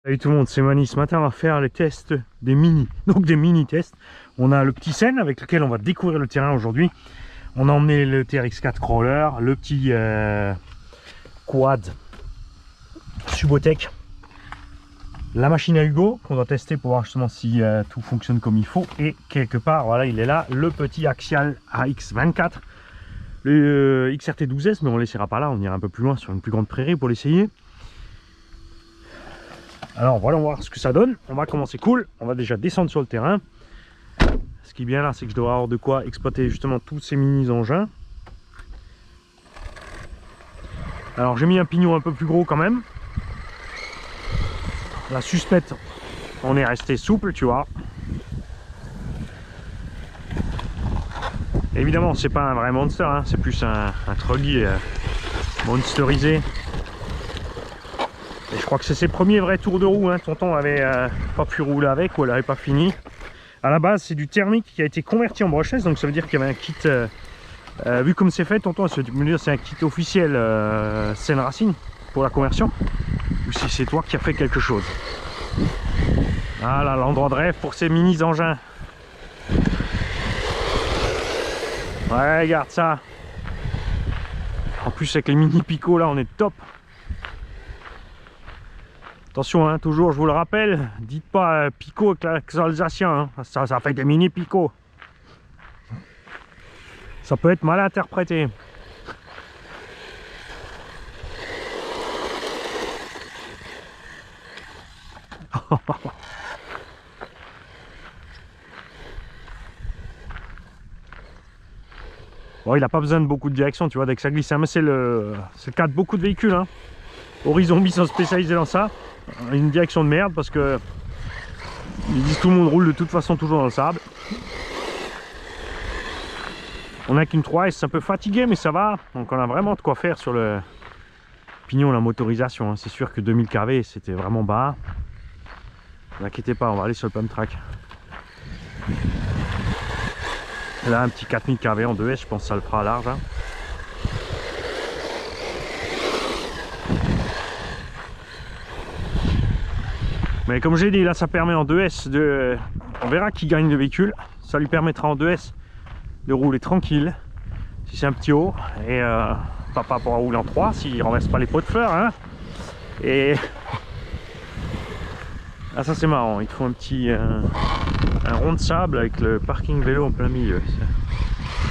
Salut tout le monde, c'est Mani. Ce matin on va faire les tests des mini, donc des mini tests. On a le petit Sen avec lequel on va découvrir le terrain aujourd'hui. On a emmené le TRX4 Crawler, le petit quad Subotech, la machine à Hugo qu'on doit tester pour voir justement si tout fonctionne comme il faut, et quelque part, voilà, il est là, le petit Axial AX24, le XRT 12S, mais on ne laissera pas là, on ira un peu plus loin sur une plus grande prairie pour l'essayer. Alors voilà, on va voir ce que ça donne. On va commencer cool, on va déjà descendre sur le terrain. Ce qui est bien là, c'est que je devrais avoir de quoi exploiter justement tous ces mini engins. Alors j'ai mis un pignon un peu plus gros quand même. La suspette, on est resté souple, tu vois. Évidemment, c'est pas un vrai monster, hein, c'est plus un truggy monsterisé. Et je crois que c'est ses premiers vrais tours de roue, hein. Tonton avait pas pu rouler avec, ou elle n'avait pas fini. À la base, c'est du thermique qui a été converti en brushless, donc ça veut dire qu'il y avait un kit. Vu comme c'est fait, tonton, se me dire c'est un kit officiel Sen Racing pour la conversion, ou si c'est toi qui as fait quelque chose. Voilà l'endroit de rêve pour ces mini engins. Ouais, regarde ça. En plus avec les mini picots là, on est top. Attention, hein, toujours, je vous le rappelle, dites pas picot avec l'accent alsacien, hein. Ça fait des mini picots. Ça peut être mal interprété. Bon, il n'a pas besoin de beaucoup de direction, tu vois, dès que ça glisse, hein, mais c'est le cas de beaucoup de véhicules, hein. Horizon sont spécialisés dans ça. Une direction de merde parce que ils disent tout le monde roule de toute façon toujours dans le sable. On a qu'une 3S, c'est un peu fatigué mais ça va. Donc on a vraiment de quoi faire sur le pignon, la motorisation, hein. C'est sûr que 2000 kV c'était vraiment bas. Ne vous inquiétez pas, on va aller sur le pump track. Là un petit 4000 kV en 2S, je pense que ça le fera à large, hein. Mais comme j'ai dit, là ça permet en 2S de... On verra qui gagne le véhicule. Ça lui permettra en 2S de rouler tranquille si c'est un petit haut, et pas pour rouler en 3 s'il renverse pas les pots de fleurs, hein. Et ah, ça c'est marrant, il te faut un petit un rond de sable avec le parking vélo en plein milieu.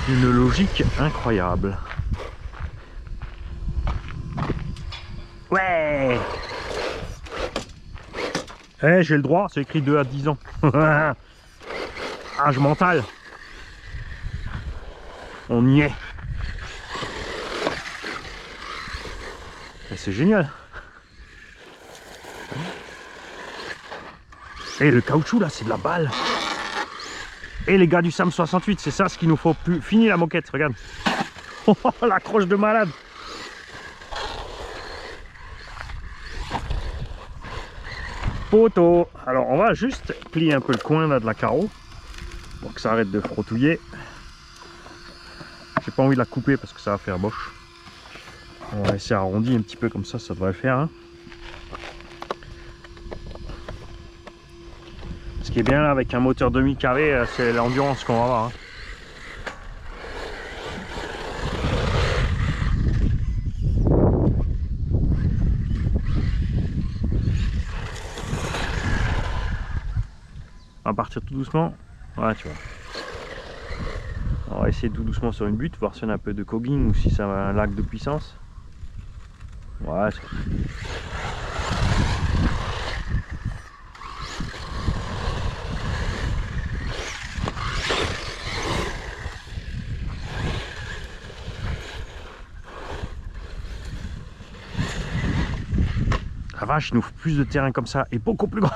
C'est une logique incroyable. Ouais. Eh, j'ai le droit, c'est écrit 2 à 10 ans. Âge mental. On y est. C'est génial. Et le caoutchouc là, c'est de la balle. Et les gars du Sam 68, c'est ça ce qu'il nous faut. Plus fini la moquette, regarde. Oh, la croche de malade. Poteau. Alors on va juste plier un peu le coin là de la carreau pour que ça arrête de frottouiller. J'ai pas envie de la couper parce que ça va faire moche. On va laisser arrondi un petit peu comme ça devrait le faire, hein. Ce qui est bien là avec un moteur 2000 kV, c'est l'endurance qu'on va avoir, hein. On va partir tout doucement. Ouais, tu vois. On va essayer tout doucement sur une butte, voir si on a un peu de cogging ou si ça a un lag de puissance. Ouais, c'est... La vache, il nous faut plus de terrain comme ça et beaucoup plus grand.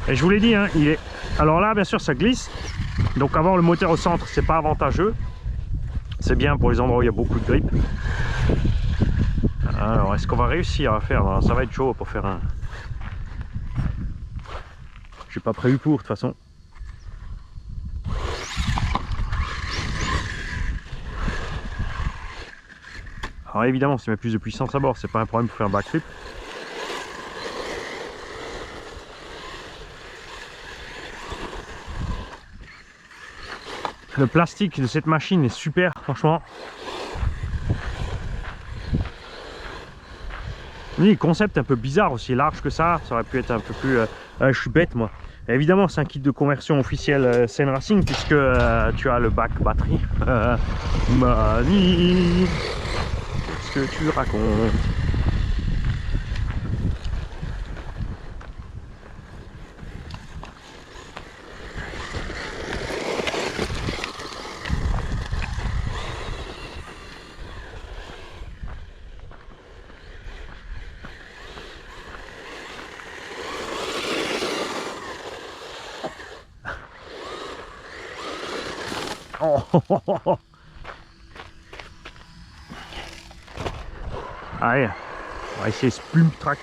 Et je vous l'ai dit, hein, il est... Alors là, bien sûr, ça glisse. Donc avoir le moteur au centre, c'est pas avantageux. C'est bien pour les endroits où il y a beaucoup de grippe. Alors, est-ce qu'on va réussir à faire... Alors, ça va être chaud pour faire un... J'ai pas prévu pour de toute façon. Alors évidemment, si tu mets plus de puissance à bord, c'est pas un problème pour faire un backflip. Le plastique de cette machine est super, franchement. Oui, concept un peu bizarre aussi, large que ça aurait pu être un peu plus... je suis bête moi. Et évidemment, c'est un kit de conversion officiel Seine Racing puisque tu as le bac batterie. Mani, qu'est-ce que tu racontes? Oh. Allez, on va essayer ce plume track.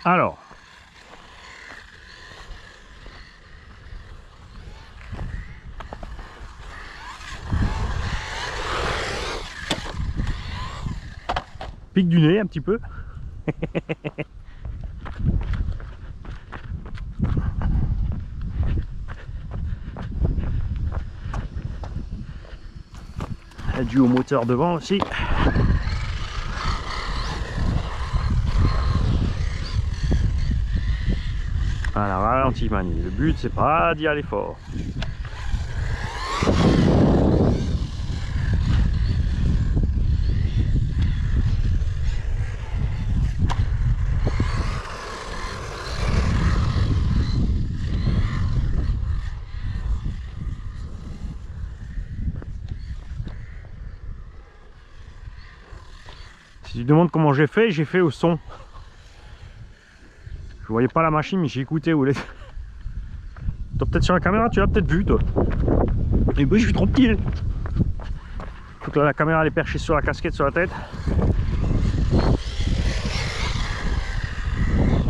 Alors, pique du nez un petit peu. Dû au moteur devant aussi. Voilà, ralenti Mani. Le but c'est pas d'y aller fort. Si tu te demandes comment j'ai fait au son. Je voyais pas la machine, mais j'ai écouté où elle est. Toi peut-être sur la caméra, tu l'as peut-être vu toi. Et ben je suis tranquille. Faut que la caméra elle est perchée sur la casquette sur la tête.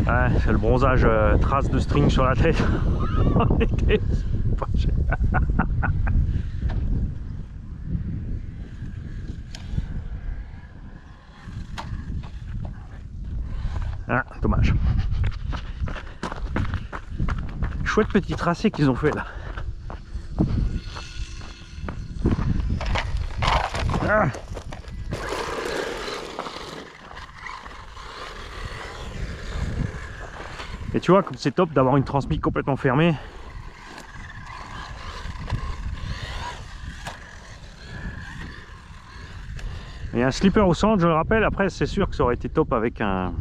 Ouais, c'est le bronzage trace de string sur la tête. Ah, dommage. Chouette petit tracé qu'ils ont fait là. Ah. Et tu vois comme c'est top d'avoir une transmission complètement fermée. Il y a un slipper au centre, je le rappelle. Après c'est sûr que ça aurait été top avec un...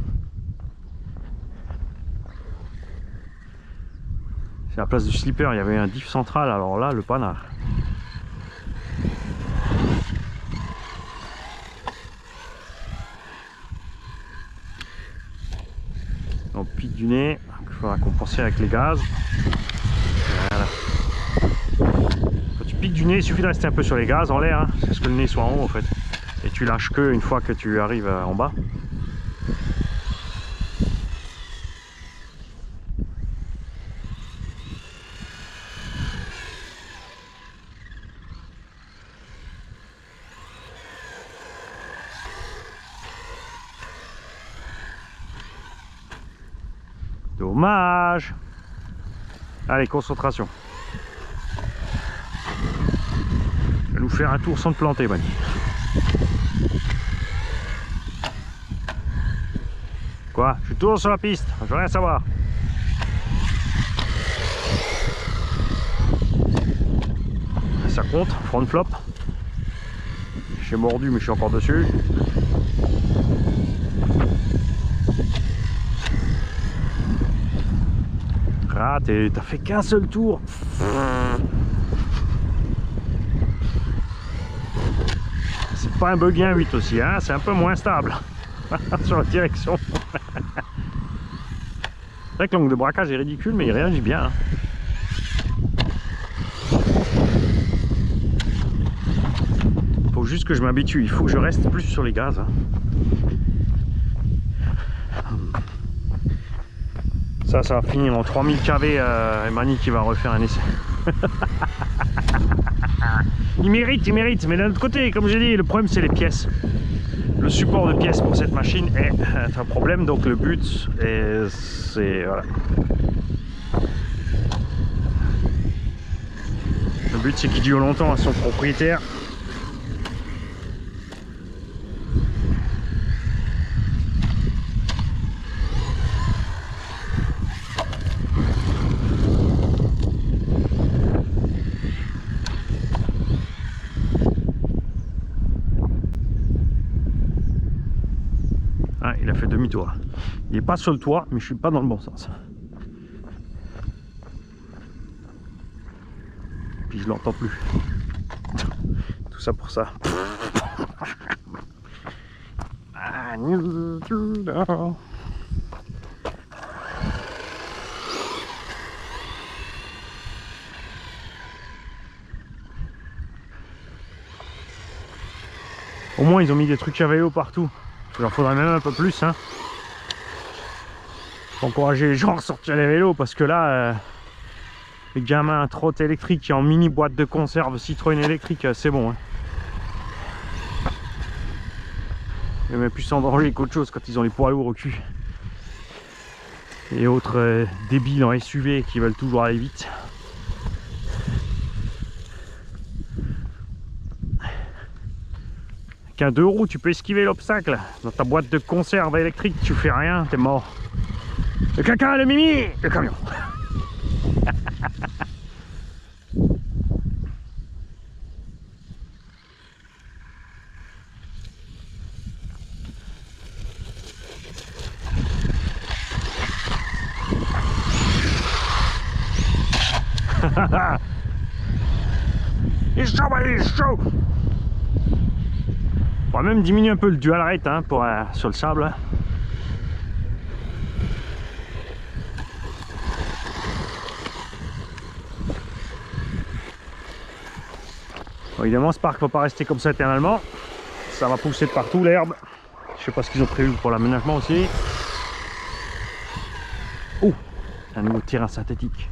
C'est à la place du slipper, il y avait un diff central, alors là, le panard. On pique du nez, il faudra compenser avec les gaz. Voilà. Quand tu piques du nez, il suffit de rester un peu sur les gaz en l'air, hein, c'est ce que le nez soit en haut en fait. Et tu lâches que une fois que tu arrives en bas. Dommage. Allez, concentration. Je vais nous faire un tour sans te planter, Mani. Quoi? Je suis toujours sur la piste, je veux rien savoir. Ça compte, front flop. J'ai mordu mais je suis encore dessus. Ah, t'as fait qu'un seul tour. C'est pas un buggy 1.8 aussi, hein, c'est un peu moins stable sur la direction. C'est vrai que l'angle de braquage est ridicule, mais il réagit bien. Hein. Faut juste que je m'habitue, il faut que je reste plus sur les gaz. Hein. Ça va finir en 3000 kV et Mani qui va refaire un essai. Il mérite, mais d'un autre côté, comme j'ai dit, le problème c'est les pièces. Le support de pièces pour cette machine est un problème, donc le but c'est voilà. Le but c'est qu'il dure longtemps à son propriétaire. Ah, il a fait demi-tour. Il n'est pas sur le toit, mais je suis pas dans le bon sens. Puis je l'entends plus. Tout ça pour ça. Au moins ils ont mis des trucs à vélo partout. Il en faudrait même un peu plus, hein. Faut encourager les gens à sortir les vélos parce que là, les gamins trotte électrique en mini boîte de conserve Citroën électrique, c'est bon, hein. Ils mettent plus en danger qu'autre chose quand ils ont les poids lourds au cul. Et autres débiles en SUV qui veulent toujours aller vite. Qu'un 2 roues, tu peux esquiver l'obstacle. Dans ta boîte de conserve électrique, tu fais rien, t'es mort. Le caca, le mimi, le camion. Il est chaud, il est chaud. On va même diminuer un peu le dual rate, hein, pour, sur le sable. Bon, évidemment, ce parc ne va pas rester comme ça éternellement. Ça va pousser de partout l'herbe. Je sais pas ce qu'ils ont prévu pour l'aménagement aussi. Oh, un nouveau terrain synthétique.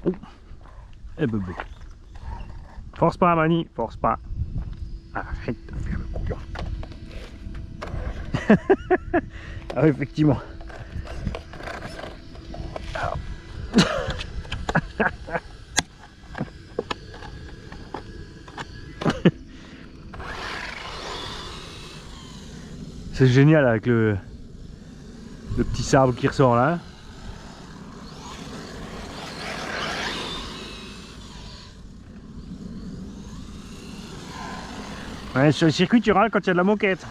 Oh, et bébé. Force pas, Mani, force pas. Arrête de faire le couillon. Ah, effectivement. Alors. C'est génial avec le petit sable qui ressort là. Ouais, sur le circuit tu râles quand il y a de la moquette.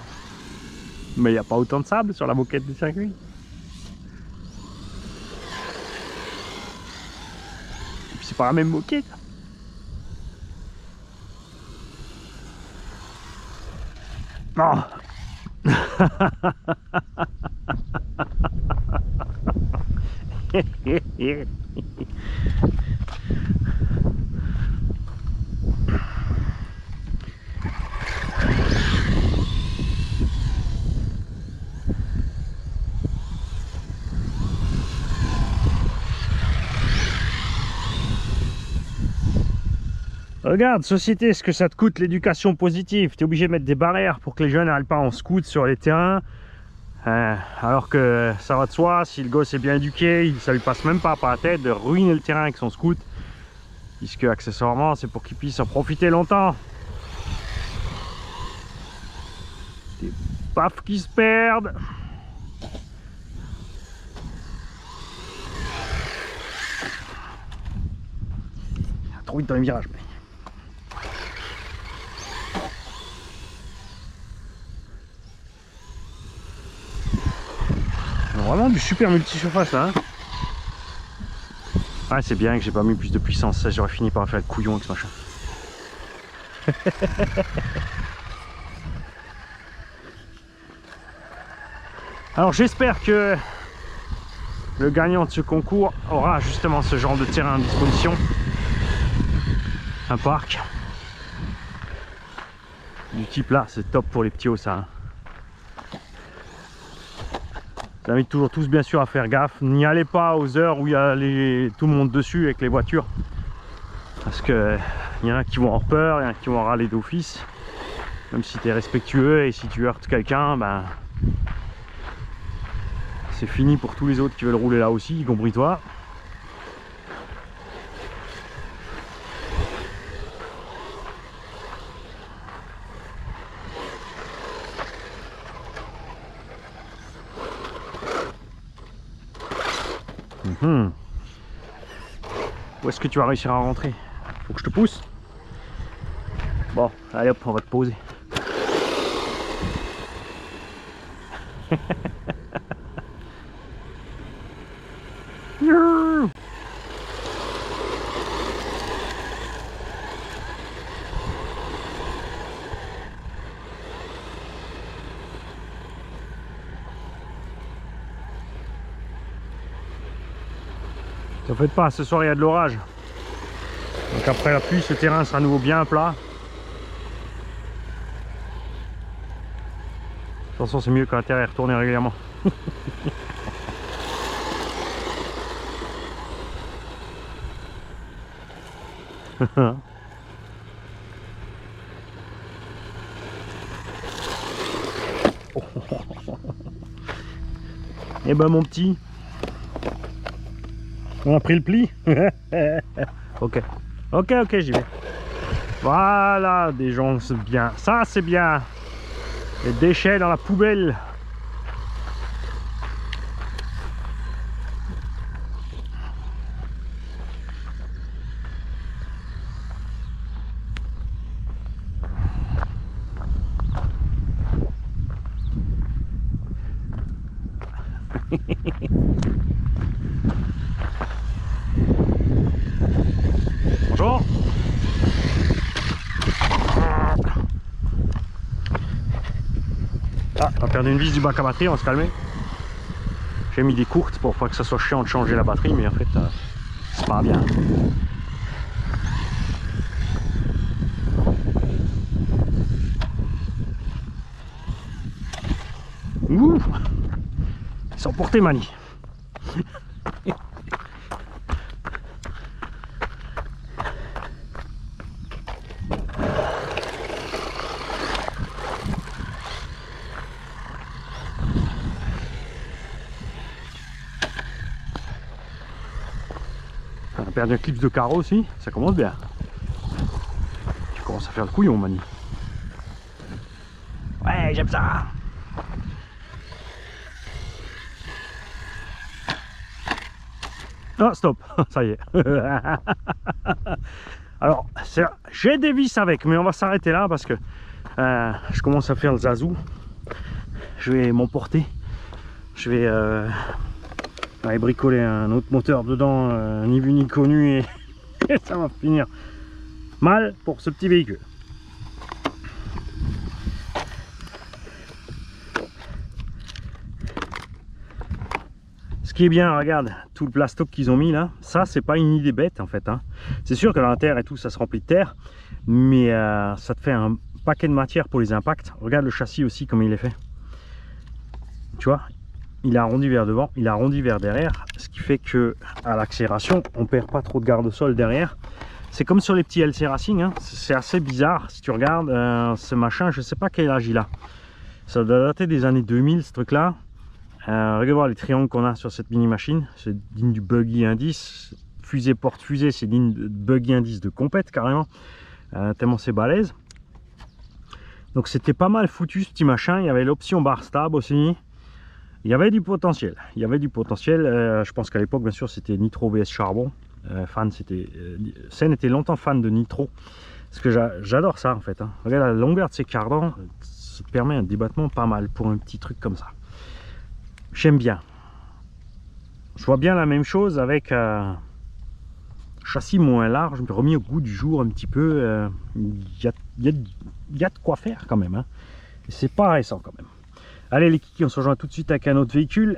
Mais il n'y a pas autant de sable sur la moquette du circuit. Et puis c'est pas la même moquette. Non. Regarde, société, ce que ça te coûte l'éducation positive. Tu es obligé de mettre des barrières pour que les jeunes n'aillent pas en scout sur les terrains. Alors que ça va de soi, si le gosse est bien éduqué, ça lui passe même pas par la tête de ruiner le terrain avec son scout. Puisque accessoirement, c'est pour qu'il puisse en profiter longtemps. Des baffes qui se perdent. Trop vite dans les virages. Vraiment du super multi-surface là, hein. Ouais, c'est bien que j'ai pas mis plus de puissance, ça j'aurais fini par faire le couillon avec ce machin. Alors j'espère que le gagnant de ce concours aura justement ce genre de terrain à disposition. Un parc du type là, c'est top pour les petits ça. Hein. J'invite toujours tous bien sûr à faire gaffe. N'y allez pas aux heures où il y a tout le monde dessus avec les voitures. Parce que il y en a qui vont avoir peur, il y en a qui vont râler d'office. Même si tu es respectueux et si tu heurtes quelqu'un, ben c'est fini pour tous les autres qui veulent rouler là aussi, y compris toi. Où est-ce que tu vas réussir à rentrer? Faut que je te pousse? Bon, allez hop, on va te poser. T'en faites pas, ce soir il y a de l'orage. Donc après la pluie, ce terrain sera à nouveau bien plat. De toute façon, c'est mieux quand la terre est retournée régulièrement. Eh ben mon petit, on a pris le pli. Ok, j'y vais. Voilà, des gens, c'est bien. Ça, c'est bien. Les déchets dans la poubelle. Bonjour. Ah, on a perdu une vis du bac à batterie, on va se calmer. J'ai mis des courtes pour pas que ça soit chiant de changer la batterie, mais en fait, c'est pas bien. Ouh, sans porter Mani. On a perdu un clip de carreau aussi, ça commence bien. Tu commences à faire le couillon, Mani. Ouais, j'aime ça. Oh, stop, ça y est. Alors, j'ai des vis avec, mais on va s'arrêter là parce que je commence à faire le zazou. Je vais m'emporter. Je vais aller bricoler un autre moteur dedans, ni vu ni connu, et ça va finir mal pour ce petit véhicule. Ce qui est bien, regarde, tout le plastoc qu'ils ont mis là, ça c'est pas une idée bête en fait. Hein. C'est sûr que dans la terre et tout, ça se remplit de terre, mais ça te fait un paquet de matière pour les impacts. Regarde le châssis aussi, comme il est fait. Tu vois, il a arrondi vers devant, il a arrondi vers derrière, ce qui fait que à l'accélération, on perd pas trop de garde-sol derrière. C'est comme sur les petits LC Racing, hein. C'est assez bizarre si tu regardes ce machin, je sais pas quel âge il a. Ça doit dater des années 2000 ce truc là. Regardez voir les triangles qu'on a sur cette mini machine, c'est digne du buggy indice. Fusée porte fusée, c'est digne de buggy indice de compète carrément, tellement c'est balèze. Donc c'était pas mal foutu ce petit machin. Il y avait l'option bar stab aussi. Il y avait du potentiel, je pense qu'à l'époque bien sûr c'était nitro vs charbon. Sen était longtemps fan de nitro, parce que j'adore ça en fait. Hein. Regarde la longueur de ces cardans, ça te permet un débattement pas mal pour un petit truc comme ça. J'aime bien. Je vois bien la même chose avec châssis moins large, remis au goût du jour un petit peu. Il y a de quoi faire quand même. Hein. C'est pas récent quand même. Allez les kikis, on se rejoint tout de suite avec un autre véhicule.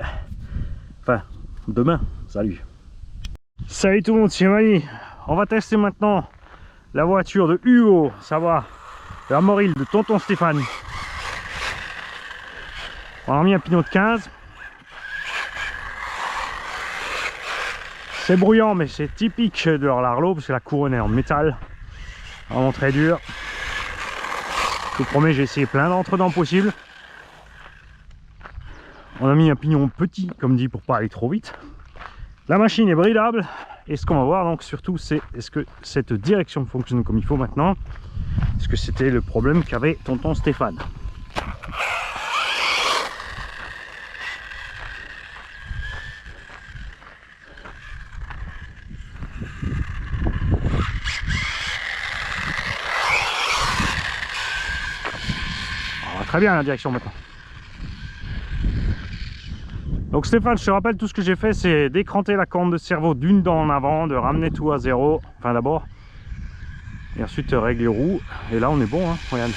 Enfin, demain. Salut. Salut tout le monde, c'est Mani. On va tester maintenant la voiture de Hugo, ça va, la Moril de Tonton Stéphane. On a mis un pinault de 15. C'est bruyant, mais c'est typique de l'Arlo parce que la couronne est en métal. Vraiment très dur. Je vous promets, j'ai essayé plein d'entre-dents possibles. On a mis un pignon petit, comme dit, pour pas aller trop vite. La machine est bridable. Et ce qu'on va voir donc surtout, c'est est-ce que cette direction fonctionne comme il faut maintenant. Est-ce que c'était le problème qu'avait Tonton Stéphane. Très bien la direction maintenant. Donc Stéphane, je te rappelle, tout ce que j'ai fait, c'est d'écranter la corne de cerveau d'une dent en avant, de ramener tout à zéro, enfin d'abord, et ensuite régler les roues. Et là on est bon, hein, regarde.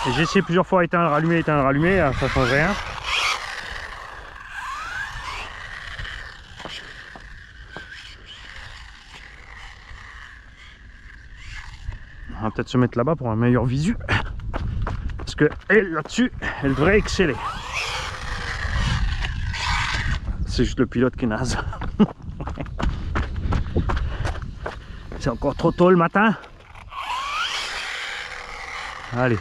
Et j'ai essayé plusieurs fois éteindre, rallumer, ça change rien. On va peut-être se mettre là-bas pour un meilleur visu. Parce que elle, là-dessus, elle devrait exceller. C'est juste le pilote qui est naze. C'est encore trop tôt le matin. Allez.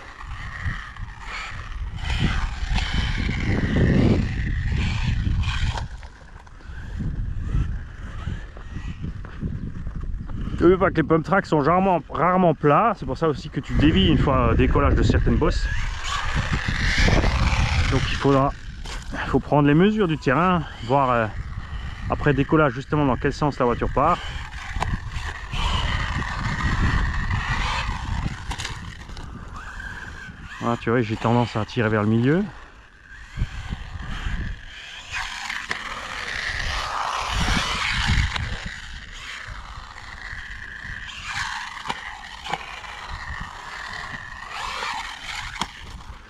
Tu veux pas que les pump tracks sont rarement plats, c'est pour ça aussi que tu dévies une fois décollage de certaines bosses. Donc il faut prendre les mesures du terrain, voir après décollage justement dans quel sens la voiture part. Voilà, tu vois, j'ai tendance à tirer vers le milieu.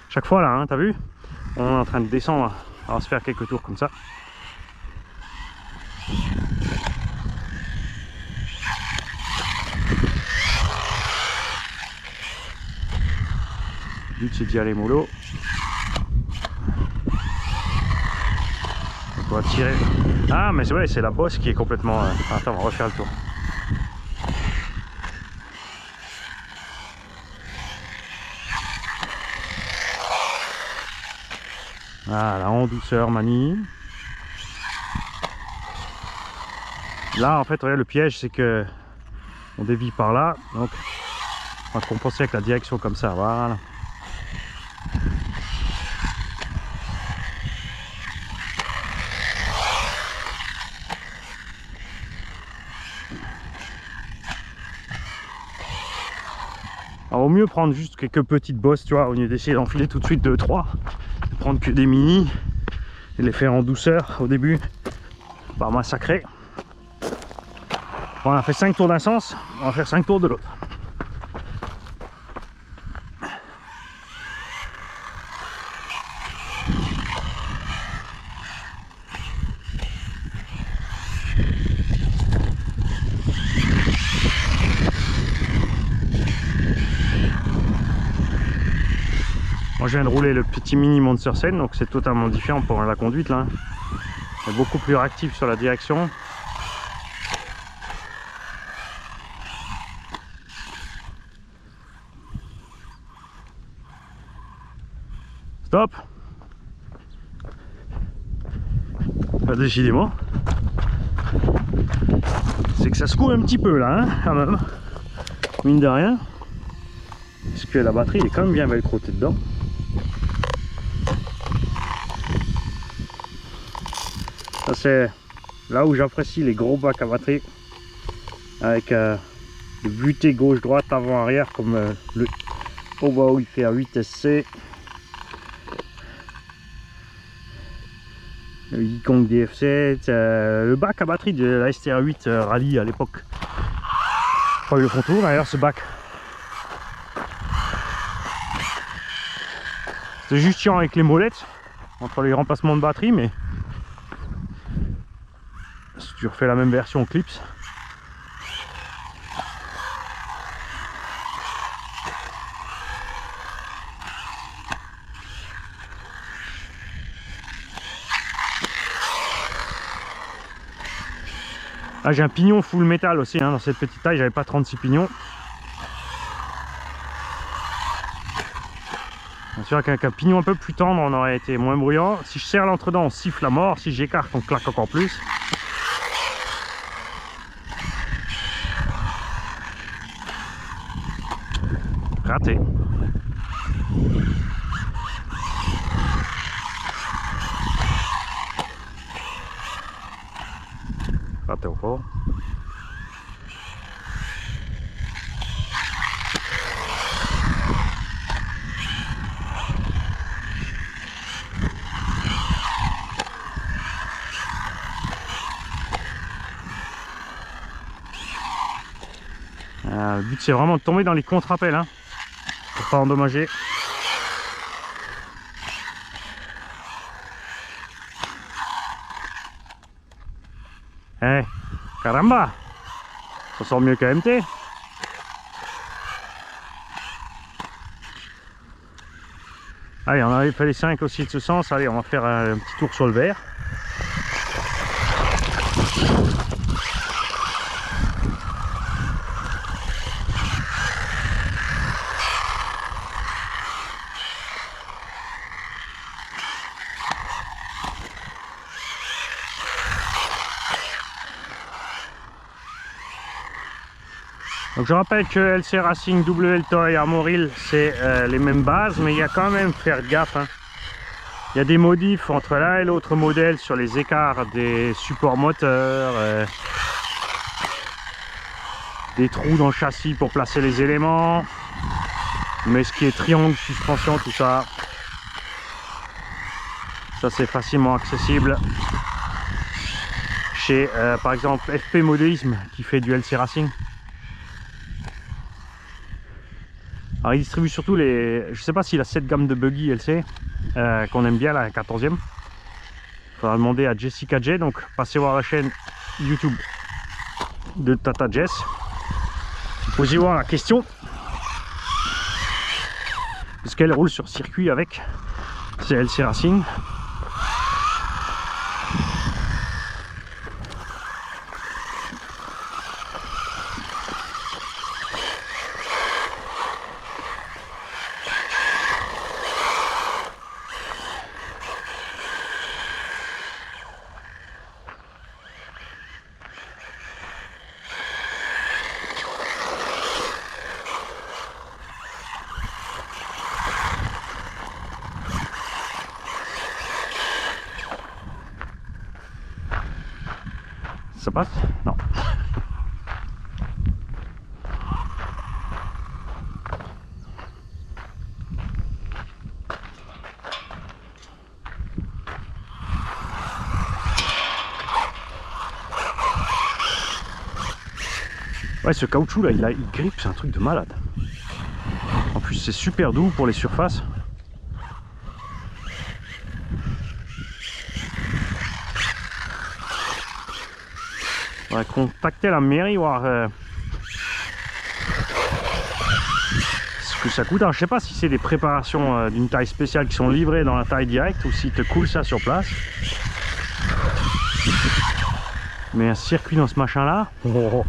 Chaque fois là, hein, t'as vu? On est en train de descendre, on va se faire quelques tours comme ça. Le but c'est d'y aller mollo. On va tirer. Ah mais c'est vrai, c'est la bosse qui est complètement... Attends, on va refaire le tour. Voilà, en douceur, Mani. Là, en fait, regarde, le piège, c'est que on dévie par là. Donc, on va compenser avec la direction comme ça. Voilà. Alors, au mieux prendre juste quelques petites bosses, tu vois, au lieu d'essayer d'enfiler tout de suite 2-3. Prendre que des mini et les faire en douceur au début, pas massacrer. Bon, on a fait 5 tours d'un sens, on va faire 5 tours de l'autre. Moi je viens de rouler le petit mini Monster Sen, donc c'est totalement différent pour la conduite là. C'est beaucoup plus réactif sur la direction. Stop. Décidément, c'est que ça secoue un petit peu là, hein, quand même, mine de rien. Parce que la batterie est quand même bien velcrotée dedans. Ça c'est là où j'apprécie les gros bacs à batterie avec des butées gauche droite avant arrière comme le Obaou il fait à 8 SC, le Yikong DF7, le bac à batterie de la STR8 Rallye à l'époque. Je crois qu'ils le font toujours d'ailleurs ce bac. C'est juste chiant avec les molettes, entre les remplacements de batterie, mais si tu refais la même version clips, là j'ai un pignon full métal aussi hein, dans cette petite taille, j'avais pas 36 pignons. Bien sûr qu'avec un pignon un peu plus tendre on aurait été moins bruyant. Si je serre l'entre-dents on siffle à mort, si j'écarte on claque encore plus. Raté. Raté encore. Le but c'est vraiment de tomber dans les contre-appels hein, pour pas endommager. Eh, caramba, ça sort mieux que MT. Allez, on avait fait les 5 aussi de ce sens. Allez, on va faire un petit tour sur le vert. Donc je rappelle que LC Racing, WL-Toy et Armoril c'est les mêmes bases, mais il y a quand même faire gaffe hein. Il y a des modifs entre l'un et l'autre modèle sur les écarts des supports moteurs, des trous dans le châssis pour placer les éléments, mais ce qui est triangle, suspension, tout ça, ça c'est facilement accessible chez par exemple FP Modélisme qui fait du LC Racing. Alors il distribue surtout les... Je sais pas s'il a cette gamme de buggy LC qu'on aime bien, la 14e. Il faudra demander à Jessica J. Donc passez voir la chaîne YouTube de Tata Jess. Posez voir la question. Est-ce qu'elle roule sur circuit avec ces LC Racing? Ça passe? Non. Ouais, ce caoutchouc là, il grippe, c'est un truc de malade. En plus, c'est super doux pour les surfaces. On va contacter la mairie, voir ce que ça coûte. Alors, je sais pas si c'est des préparations d'une taille spéciale qui sont livrées dans la taille directe ou s'ils te coulent ça sur place. Mais un circuit dans ce machin là. Oh.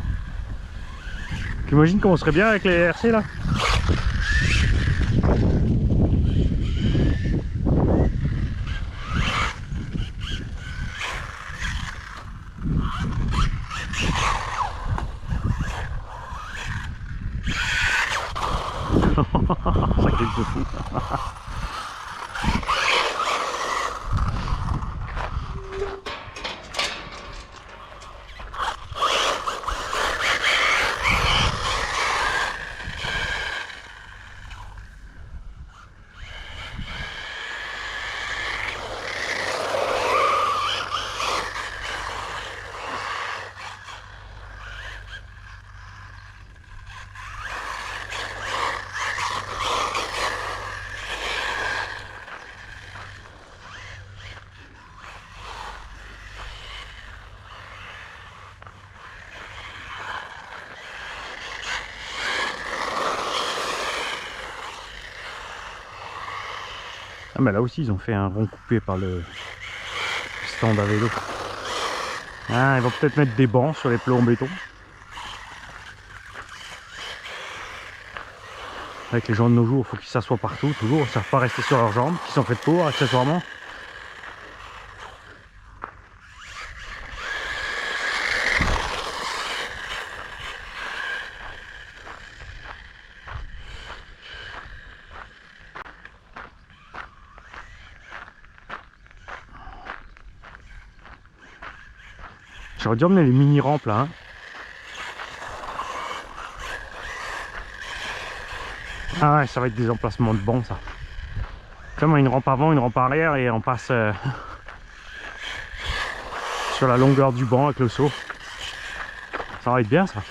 Tu imagines comment on serait bien avec les RC là? Ça grippe de fou. Ah mais là aussi ils ont fait un rond coupé par le stand à vélo. Ah, ils vont peut-être mettre des bancs sur les plots en béton. Avec les gens de nos jours, il faut qu'ils s'assoient partout, toujours, ils ne savent pas rester sur leurs jambes, qui sont faites pour, accessoirement. J'aurais dû emmener les mini-rampes là. Hein. Ah ouais, ça va être des emplacements de bancs ça. Comme une rampe avant, une rampe arrière et on passe sur la longueur du banc avec le seau. Ça va être bien ça.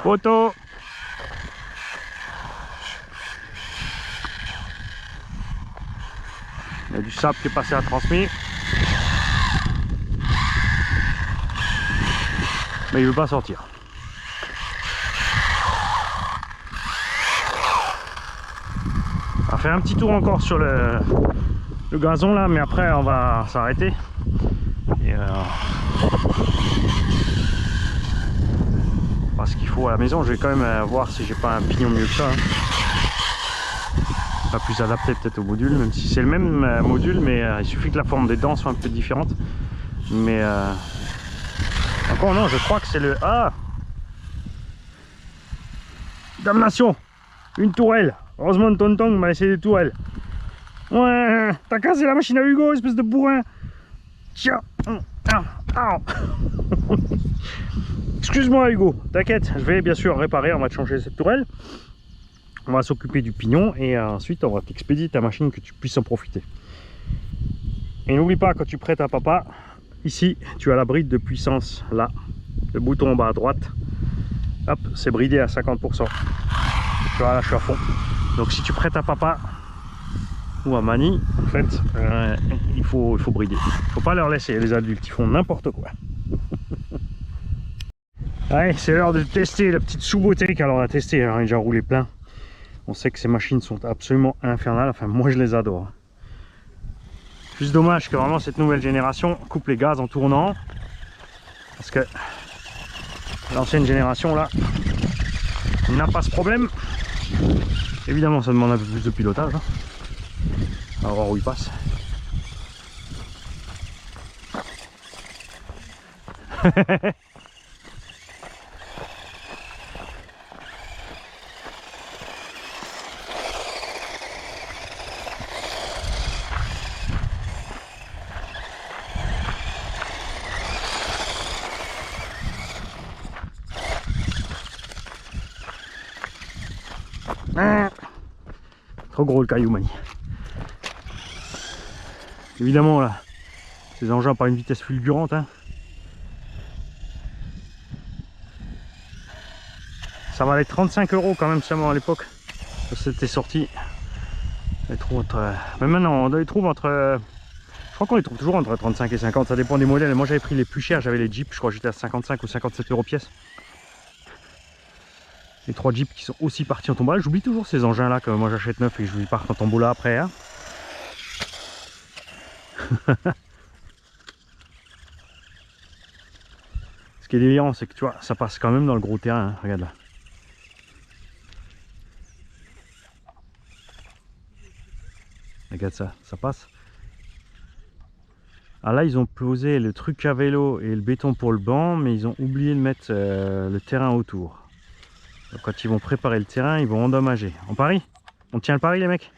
Photo. Il y a du sable qui est passé à transmis. Mais il veut pas sortir. On va faire un petit tour encore sur le gazon là, mais après on va s'arrêter. Et parce qu'il faut à la maison, je vais quand même voir si j'ai pas un pignon mieux que ça. Hein. Pas plus adapté peut-être au module, même si c'est le même module, mais il suffit que la forme des dents soit un peu différente. Mais encore non, je crois que c'est le... Ah, damnation, une tourelle. Heureusement tonton m'a laissé des tourelles. Ouais, t'as cassé la machine à Hugo, espèce de bourrin. Tiens. Excuse-moi Hugo, t'inquiète, je vais bien sûr réparer, on va te changer cette tourelle. On va s'occuper du pignon et ensuite on va t'expédier ta machine que tu puisses en profiter. Et n'oublie pas, quand tu prêtes à papa, ici tu as la bride de puissance là, le bouton en bas à droite. Hop, c'est bridé à 50%. Tu vois, là je suis à fond. Donc si tu prêtes à papa ou à Mani, en fait, il faut brider. Il faut pas leur laisser, les adultes, ils font n'importe quoi. Allez, c'est l'heure de tester la petite sous-bouteille. Alors on a testé, on a déjà roulé plein. On sait que ces machines sont absolument infernales, enfin moi je les adore. Juste dommage que vraiment cette nouvelle génération coupe les gaz en tournant. Parce que l'ancienne génération là n'a pas ce problème. Évidemment ça demande un peu plus de pilotage. Hein. On va voir où il passe. Trop gros le caillou Mani. Évidemment là, ces engins par une vitesse fulgurante. Hein. Ça valait 35 € quand même seulement à l'époque. C'était sorti. On les trouve entre... Mais maintenant on les trouve entre... Je crois qu'on les trouve toujours entre 35 et 50, ça dépend des modèles. Moi j'avais pris les plus chers, j'avais les Jeep, je crois que j'étais à 55 ou 57 € pièce. Les 3 Jeeps qui sont aussi partis en tombola. J'oublie toujours ces engins là que moi j'achète neuf et que je lui parte en tombola après. Hein. Ce qui est délirant, c'est que tu vois, ça passe quand même dans le gros terrain. Hein. Regarde là. Regarde ça, ça passe. Ah là, ils ont posé le truc à vélo et le béton pour le banc, mais ils ont oublié de mettre le terrain autour. Donc, quand ils vont préparer le terrain, ils vont endommager. On parie? On tient le pari, les mecs?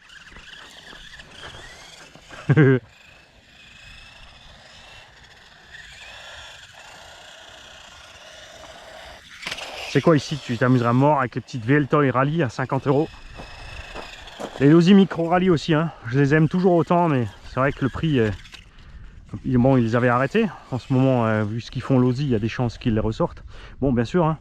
C'est quoi ici? Tu t'amuseras mort avec les petites VL Toy Rally à 50 €. Les Losi Micro Rally aussi, hein. Je les aime toujours autant, mais c'est vrai que le prix, bon, ils les avaient arrêtés. En ce moment, vu ce qu'ils font Losi, il y a des chances qu'ils les ressortent. Bon, bien sûr, hein,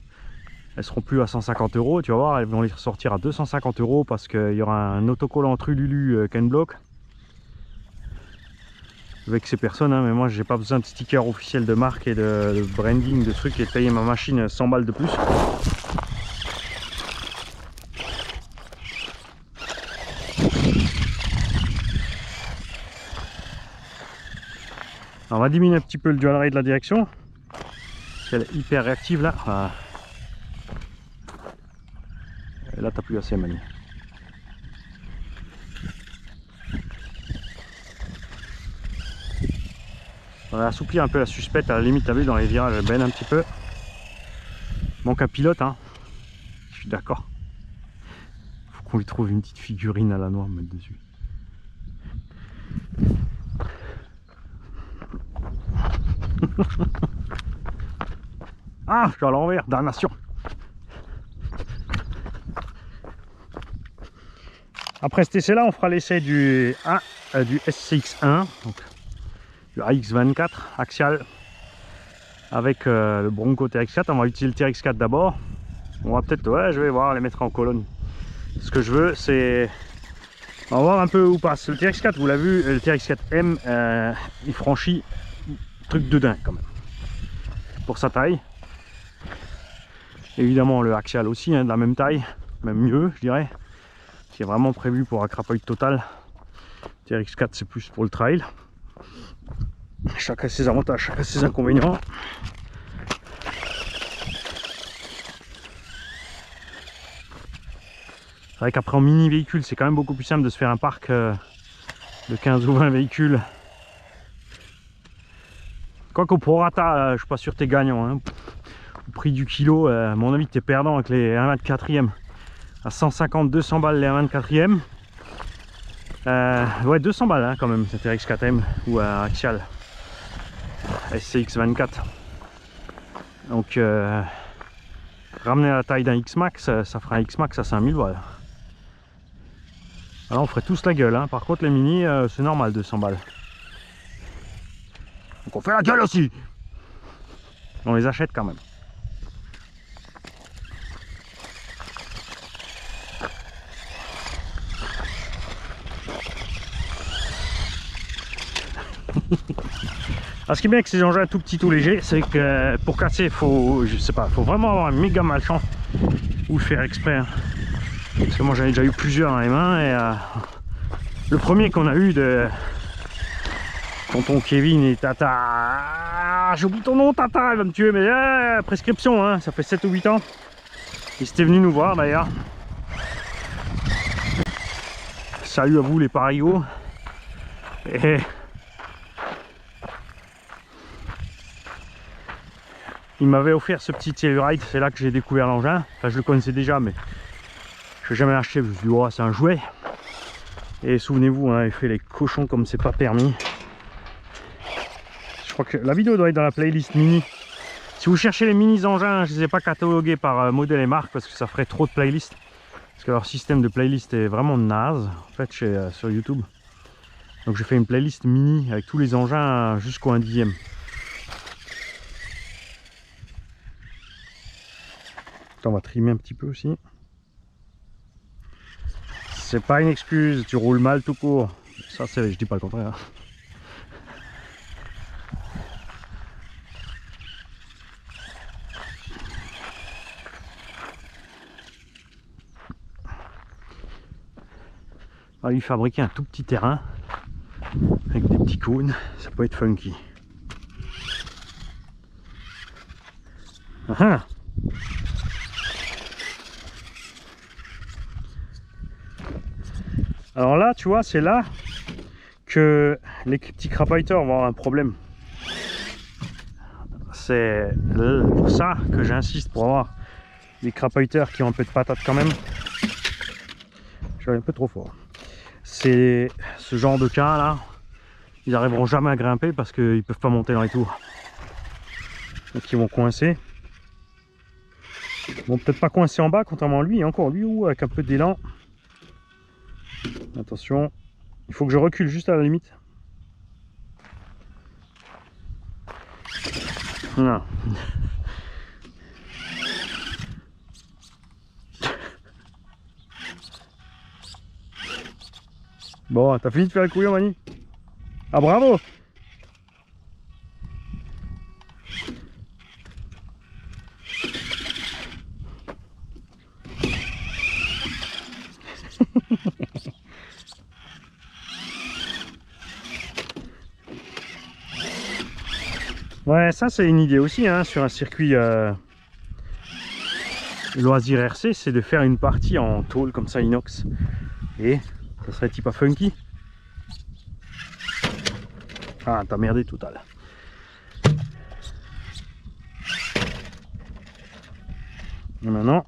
elles seront plus à 150 €, tu vas voir, elles vont les ressortir à 250 € parce qu'il y aura un autocollant Trululu Ken Block avec ces personnes, hein, mais moi j'ai pas besoin de sticker officiel de marque et de branding, de trucs, et de payer ma machine 100 balles de plus. Alors, on va diminuer un petit peu le dual rate de la direction, parce qu'elle est hyper réactive là. Ah. Et là t'as plus assez, Mani. On va assouplir un peu la suspette, à la limite, t'as vu, dans les virages, elle benne un petit peu. Manque un pilote, hein. Je suis d'accord. Faut qu'on lui trouve une petite figurine à la noix à mettre dessus. Ah, je suis à l'envers, damnation. Après cet essai là, on fera l'essai du SCX1, donc du AX24 axial avec le Bronco TRX4. On va utiliser le TRX4 d'abord. On va peut-être, ouais, je vais voir, les mettre en colonne. Ce que je veux, c'est, on va voir un peu où passe le TRX4. Vous l'avez vu, le TRX4M, il franchit truc de dingue quand même pour sa taille. Évidemment le axial aussi, hein, de la même taille, même mieux je dirais, qui est vraiment prévu pour un crapaud total. TRX4 c'est plus pour le trail. Chacun ses avantages, chacun ses inconvénients. C'est vrai qu'après en mini véhicule c'est quand même beaucoup plus simple de se faire un parc de 15 ou 20 véhicules. Quoiqu'au prorata, je suis pas sûr que tu es gagnant, hein. Au prix du kilo, à mon avis tu es perdant avec les 1,24e à 150-200 balles les 1,24e. Ouais, 200 balles hein, quand même, cet RX4M ou un axial SCX24. Donc ramener à la taille d'un X-Max, ça fera un X-Max à 5000 balles. Alors on ferait tous la gueule, hein. Par contre les mini c'est normal, 200 balles. Donc on fait la gueule aussi. On les achète quand même. Alors, ce qui est bien avec ces engins tout petits, tout légers, c'est que pour casser, faut, je sais pas, faut vraiment avoir un méga malchance ou le faire exprès. Hein. Parce que moi j'en ai déjà eu plusieurs dans les mains et le premier qu'on a eu de tonton Kevin et Tata, j'ai oublié ton nom, Tata, il va me tuer, mais prescription, hein, ça fait 7 ou 8 ans. Il s'était venu nous voir d'ailleurs. Salut à vous les parigots. Et il m'avait offert ce petit Telluride, c'est là que j'ai découvert l'engin. Enfin, je le connaissais déjà, mais je n'ai jamais acheté. Je me suis dit, oh, c'est un jouet. Et souvenez-vous, on avait fait les cochons comme c'est pas permis. Je crois que la vidéo doit être dans la playlist mini. Si vous cherchez les mini engins, je ne les ai pas catalogués par modèle et marque parce que ça ferait trop de playlists. Parce que leur système de playlist est vraiment naze, en fait, sur YouTube. Donc j'ai fait une playlist mini avec tous les engins jusqu'au 1/10e. On va trimer un petit peu aussi. C'est pas une excuse, tu roules mal tout court. Ça, c'est, je dis pas le contraire. On va lui fabriquer un tout petit terrain avec des petits cônes, ça peut être funky. Ah. Alors là, tu vois, c'est là que les petits crapaudeurs vont avoir un problème. C'est pour ça que j'insiste pour avoir des crapaudeurs qui ont un peu de patate quand même. Je vais un peu trop fort. C'est ce genre de cas là, ils n'arriveront jamais à grimper parce qu'ils ne peuvent pas monter dans les tours. Donc ils vont coincer. Ils vont peut-être pas coincer en bas, contrairement à lui, encore lui, ou avec un peu d'élan. Attention, il faut que je recule juste à la limite. Voilà. Bon, t'as fini de faire le couillon, Mani? Ah, bravo! Ouais, ça c'est une idée aussi, hein, sur un circuit loisir RC, c'est de faire une partie en tôle comme ça, inox. Et ça serait type à funky. Ah, t'as merdé total. Et maintenant,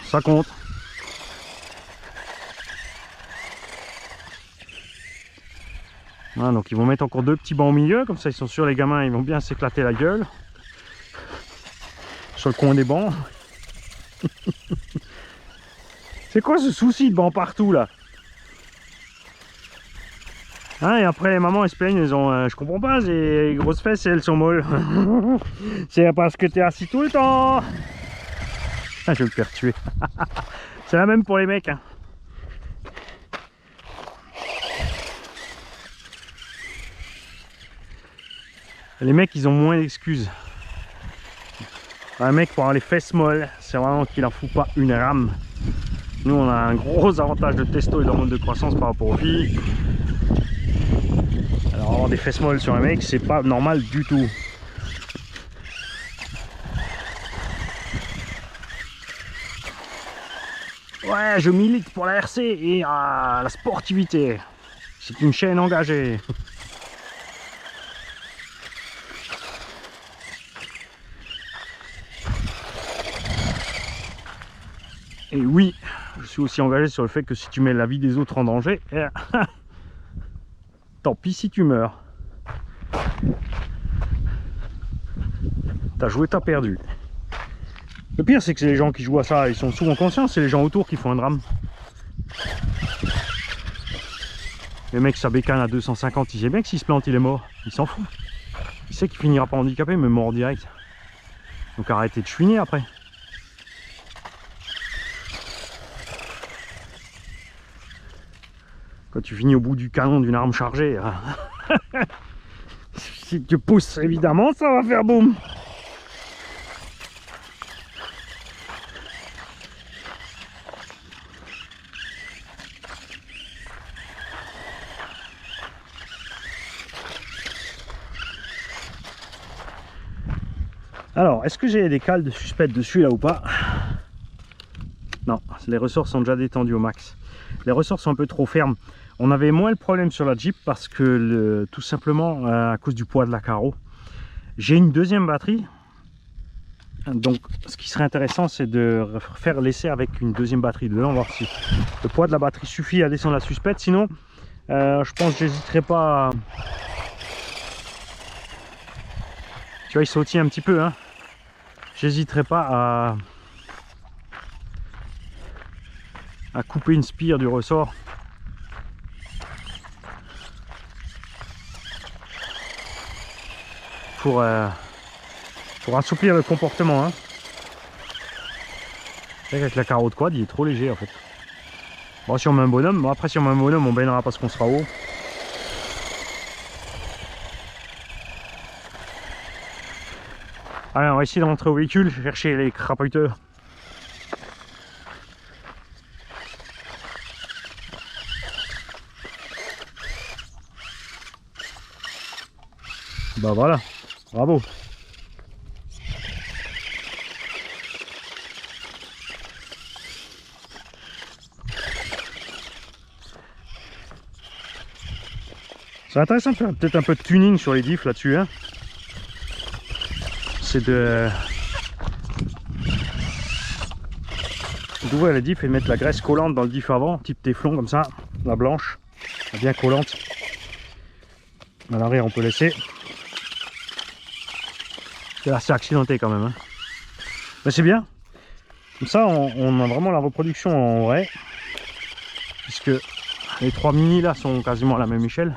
ça compte. Voilà, donc ils vont mettre encore 2 petits bancs au milieu, comme ça ils sont sûrs, les gamins ils vont bien s'éclater la gueule sur le coin des bancs. C'est quoi ce souci de bancs partout là? Hein, et après les mamans elles se plaignent, elles ont je comprends pas, j'ai les grosses fesses et elles sont molles. C'est parce que t'es assis tout le temps. Ah, je vais me faire tuer. C'est la même pour les mecs, hein. Les mecs ils ont moins d'excuses. Un mec pour avoir les fesses molles, c'est vraiment qu'il en fout pas une rame. Nous on a un gros avantage de testo et d'hormones de croissance par rapport aux filles. Alors avoir des fesses molles sur un mec c'est pas normal du tout. Ouais, je milite pour la RC et la sportivité. C'est une chaîne engagée. Et oui, je suis aussi engagé sur le fait que si tu mets la vie des autres en danger, tant pis si tu meurs. T'as joué, t'as perdu. Le pire, c'est que les gens qui jouent à ça, ils sont souvent conscients, c'est les gens autour qui font un drame. Le mec, sa bécane à 250, il sait bien que s'il se plante, il est mort. Il s'en fout. Il sait qu'il finira pas handicapé, mais mort direct. Donc arrêtez de chouiner après. Quand tu finis au bout du canon d'une arme chargée, si tu pousses, évidemment, ça va faire boum. Alors, est-ce que j'ai des cales de suspect dessus là ou pas? Non, les ressorts sont déjà détendus au max. Les ressorts sont un peu trop fermes. On avait moins le problème sur la Jeep parce que tout simplement à cause du poids de la carreau. J'ai une deuxième batterie. Donc ce qui serait intéressant c'est de faire l'essai avec une deuxième batterie dedans, voir si le poids de la batterie suffit à descendre la suspecte. Sinon je pense que j'hésiterai pas à... Tu vois il sautille un petit peu, hein. J'hésiterai pas à couper une spire du ressort. Pour assouplir le comportement, hein. Avec la carreau de quad il est trop léger en fait. Bon, si on met un bonhomme, bon, après si on met un bonhomme on baignera parce qu'on sera haut. Allez, on va essayer de rentrer au véhicule, chercher les crapoteurs. Bah voilà, bravo. C'est intéressant de faire peut-être un peu de tuning sur les diffs là-dessus, hein. C'est d'ouvrir les diffs et de mettre la graisse collante dans le diff avant, type téflon comme ça, la blanche, bien collante. À l'arrière on peut laisser. C'est assez accidenté quand même, hein. Mais c'est bien. Comme ça on a vraiment la reproduction en vrai. puisque les 3 mini là sont quasiment à la même échelle.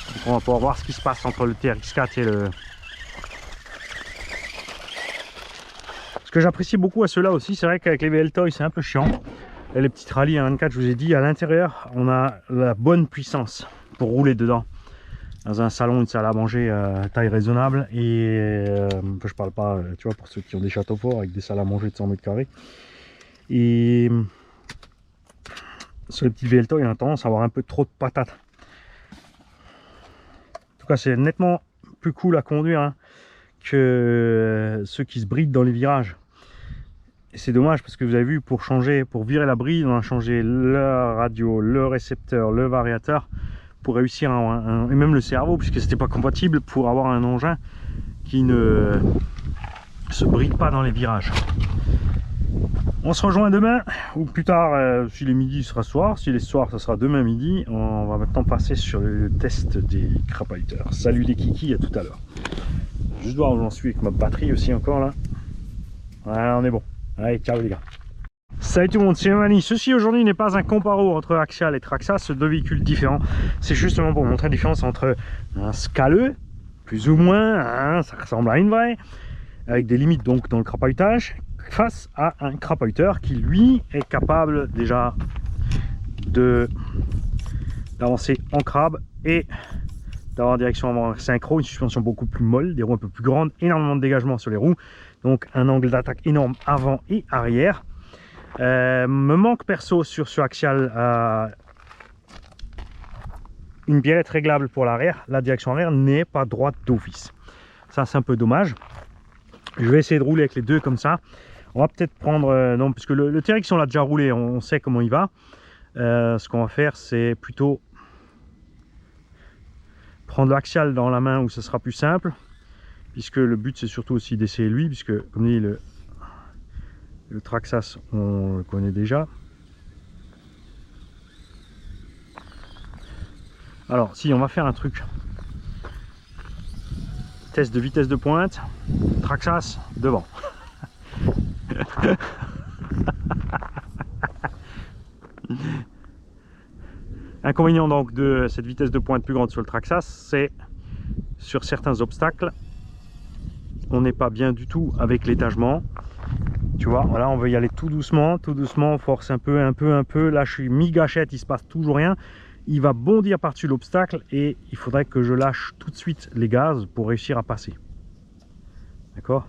Donc on va pouvoir voir ce qui se passe entre le TRX4 et le... Ce que j'apprécie beaucoup à ceux-là aussi, c'est vrai qu'avec les VL Toy c'est un peu chiant. Et les petites rallyes à 24, je vous ai dit, à l'intérieur on a la bonne puissance pour rouler dedans. Dans un salon, une salle à manger taille raisonnable. Et je parle pas, tu vois, pour ceux qui ont des châteaux forts avec des salles à manger de 100 mètres carrés. Et sur les petits VL Toy, il y a tendance à avoir un peu trop de patates. En tout cas, c'est nettement plus cool à conduire hein, que ceux qui se brident dans les virages. Et c'est dommage parce que vous avez vu, pour changer, pour virer la bride, on a changé le radio, le récepteur, le variateur pour réussir et même le cerveau, puisque c'était pas compatible, pour avoir un engin qui ne se bride pas dans les virages. On se rejoint demain ou plus tard, si les midis ce sera soir, si les soirs ça sera demain midi. On va maintenant passer sur le test des crapulteurs. Salut les kikis, à tout à l'heure. Juste voir où j'en suis avec ma batterie aussi encore là. Voilà, on est bon. Allez, ciao les gars. Salut tout le monde, c'est Mani. Ceci aujourd'hui n'est pas un comparo entre Axial et Traxxas, deux véhicules différents. C'est justement pour montrer la différence entre un scaleux, plus ou moins, hein, ça ressemble à une vraie, avec des limites donc dans le crapahutage, face à un crapahuteur qui lui est capable déjà d'avancer en crabe et d'avoir une direction avant synchro, une suspension beaucoup plus molle, des roues un peu plus grandes, énormément de dégagement sur les roues, donc un angle d'attaque énorme avant et arrière. Me manque perso sur ce Axial une biellette réglable pour l'arrière. La direction arrière n'est pas droite d'office, ça c'est un peu dommage. Je vais essayer de rouler avec les deux comme ça. On va peut-être prendre non, puisque le TRX on l'a déjà roulé, on sait comment il va. Ce qu'on va faire c'est plutôt prendre l'Axial dans la main où ce sera plus simple, puisque le but c'est surtout aussi d'essayer lui, puisque comme dit le Traxxas on le connaît déjà. Alors si on va faire un truc, test de vitesse de pointe, Traxxas devant. Inconvénient donc de cette vitesse de pointe plus grande sur le Traxxas, c'est sur certains obstacles on n'est pas bien du tout avec l'étagement. Tu vois, voilà, on veut y aller tout doucement, on force un peu. Là, je suis mi-gâchette, il se passe toujours rien. Il va bondir par-dessus l'obstacle et il faudrait que je lâche tout de suite les gaz pour réussir à passer. D'accord?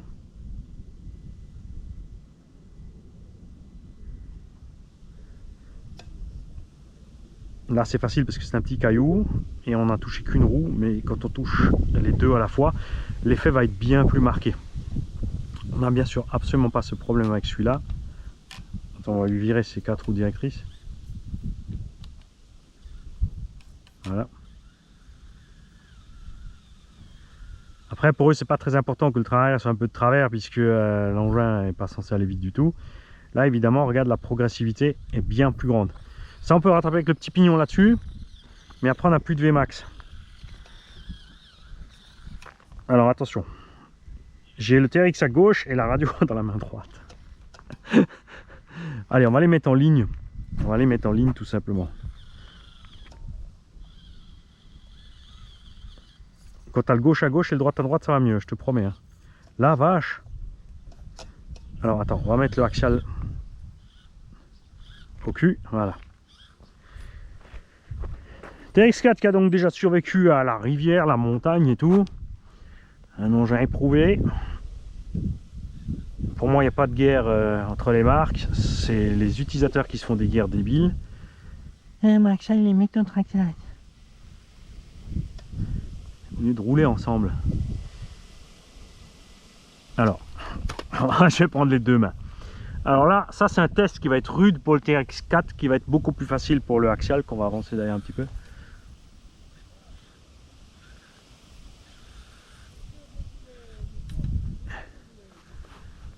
Là, c'est facile parce que c'est un petit caillou et on n'a touché qu'une roue, mais quand on touche les deux à la fois, l'effet va être bien plus marqué. On n'a bien sûr absolument pas ce problème avec celui-là. Attends, on va lui virer ses 4 roues directrices. Voilà. Après, pour eux, c'est pas très important que le train arrière soit un peu de travers, puisque l'engin n'est pas censé aller vite du tout. Là, évidemment, regarde, la progressivité est bien plus grande. Ça, on peut rattraper avec le petit pignon là-dessus, mais après, on n'a plus de Vmax. Alors, attention. J'ai le TRX à gauche et la radio dans la main droite. Allez, on va les mettre en ligne. On va les mettre en ligne tout simplement. Quand tu as le gauche à gauche et le droite à droite, ça va mieux, je te promets. Hein. La vache. Alors attends, on va mettre le Axial au cul. Voilà. TRX4 qui a donc déjà survécu à la rivière, la montagne et tout. Un engin éprouvé. Pour moi, il n'y a pas de guerre entre les marques. C'est les utilisateurs qui se font des guerres débiles. Max, il est met ton Traxxas. Au lieu de rouler ensemble. Alors, je vais prendre les deux mains. Alors là, ça c'est un test qui va être rude pour le TRX4, qui va être beaucoup plus facile pour le Axial, qu'on va avancer d'ailleurs un petit peu.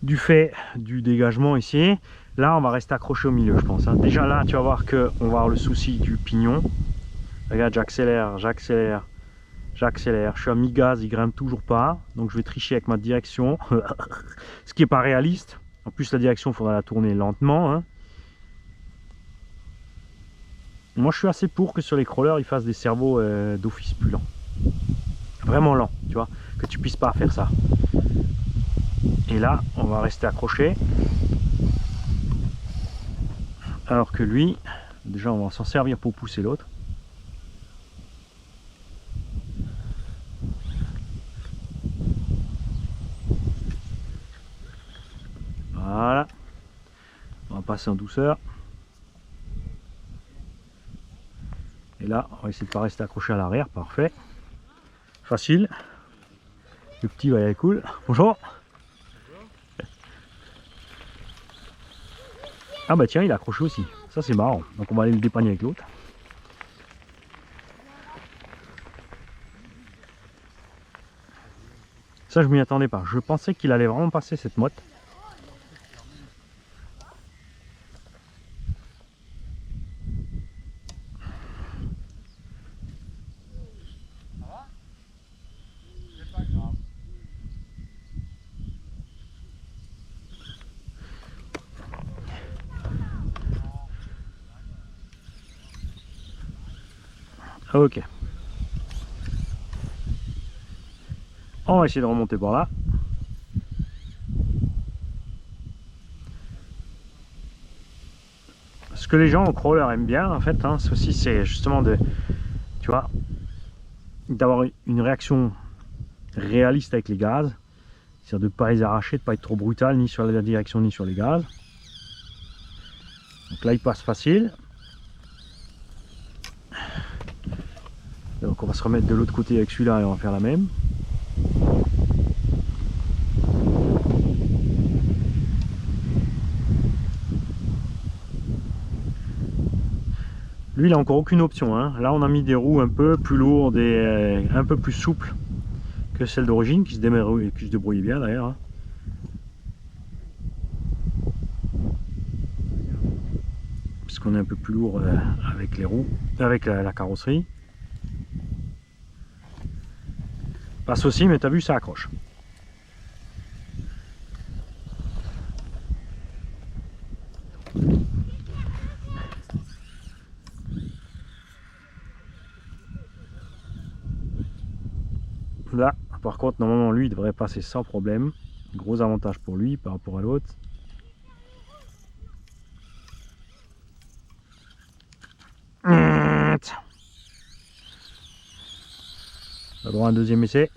Du fait du dégagement ici, là on va rester accroché au milieu, je pense. Hein. Déjà là, tu vas voir qu'on va avoir le souci du pignon. Regarde, j'accélère, j'accélère, j'accélère. Je suis à mi-gaz, il grimpe toujours pas. Donc je vais tricher avec ma direction, ce qui n'est pas réaliste. En plus, la direction, il faudra la tourner lentement. Hein. Moi je suis assez pour que sur les crawlers ils fassent des cerveaux d'office plus lents. Vraiment lents, tu vois, que tu puisses pas faire ça. Et là, on va rester accroché. Alors que lui, déjà on va s'en servir pour pousser l'autre. Voilà. On va passer en douceur. Et là, on va essayer de pas rester accroché à l'arrière. Parfait. Facile. Le petit va y aller cool. Bonjour. Ah bah tiens, il est accroché aussi. Ça c'est marrant. Donc on va aller le dépanner avec l'autre. Ça je m'y attendais pas. Je pensais qu'il allait vraiment passer cette motte. Ok. On va essayer de remonter par là. Ce que les gens au crawler aiment bien en fait, hein, ceci c'est justement de, tu vois, d'avoir une réaction réaliste avec les gaz. C'est-à-dire de ne pas les arracher, de ne pas être trop brutal ni sur la direction ni sur les gaz. Donc là il passe facile. Donc on va se remettre de l'autre côté avec celui-là et on va faire la même. Lui il n'a encore aucune option, hein. Là on a mis des roues un peu plus lourdes et un peu plus souples que celles d'origine, qui se débrouillaient bien d'ailleurs, hein. Parce qu'on est un peu plus lourd avec les roues, avec la carrosserie. Passe aussi, mais t'as vu, ça accroche. Là, par contre, normalement, lui, il devrait passer sans problème. Gros avantage pour lui par rapport à l'autre. On a droit à un deuxième essai.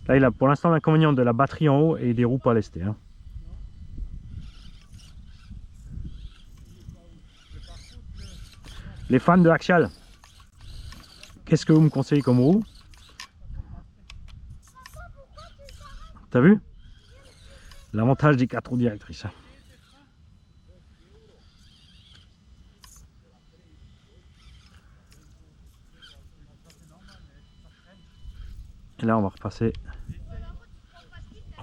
Là, il a pour l'instant l'inconvénient de la batterie en haut et des roues pas lestées, hein. Les fans de Axial, qu'est-ce que vous me conseillez comme roue? T'as vu? L'avantage des 4 roues directrices. Et là, on va repasser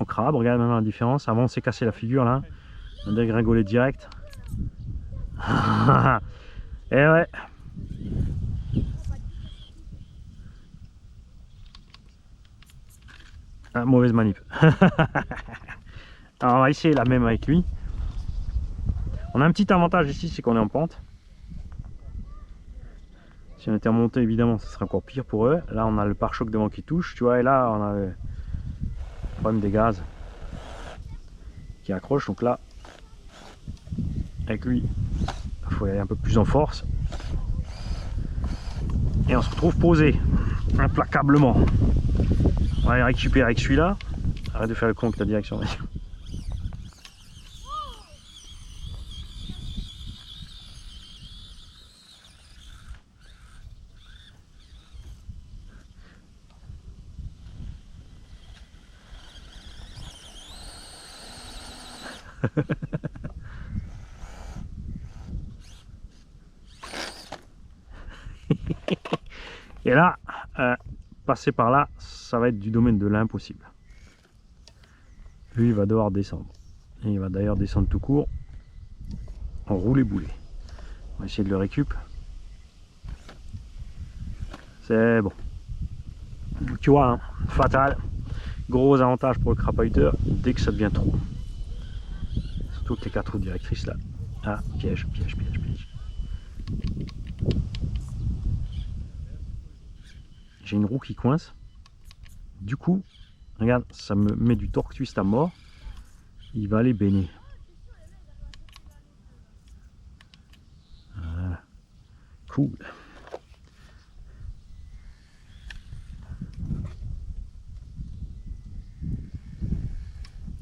en crabe. Regarde maintenant la différence. Avant, on s'est cassé la figure là. On a dégringolé direct. Et ouais. Ah, mauvaise manip. Alors, on va essayer la même avec lui. On a un petit avantage ici, c'est qu'on est en pente. Si on était remonté, évidemment, ce serait encore pire pour eux. Là, on a le pare-choc devant qui touche, tu vois, et là, on a le problème des gaz qui accroche. Donc là, avec lui, il faut aller un peu plus en force. Et on se retrouve posé, implacablement. On va aller récupérer avec celui-là. Arrête de faire le con avec ta direction. Et là, passer par là, ça va être du domaine de l'impossible. Lui, il va devoir descendre. Et il va d'ailleurs descendre tout court en roulé boulet. On va essayer de le récup. C'est bon. Tu vois, hein, fatal. Gros avantage pour le crapahuteur dès que ça devient trop. surtout avec les 4 roues directrices là. Ah, piège, piège, piège, piège. J'ai une roue qui coince. Du coup, regarde, ça me met du torque twist à mort. Il va aller baigner. Voilà. Cool.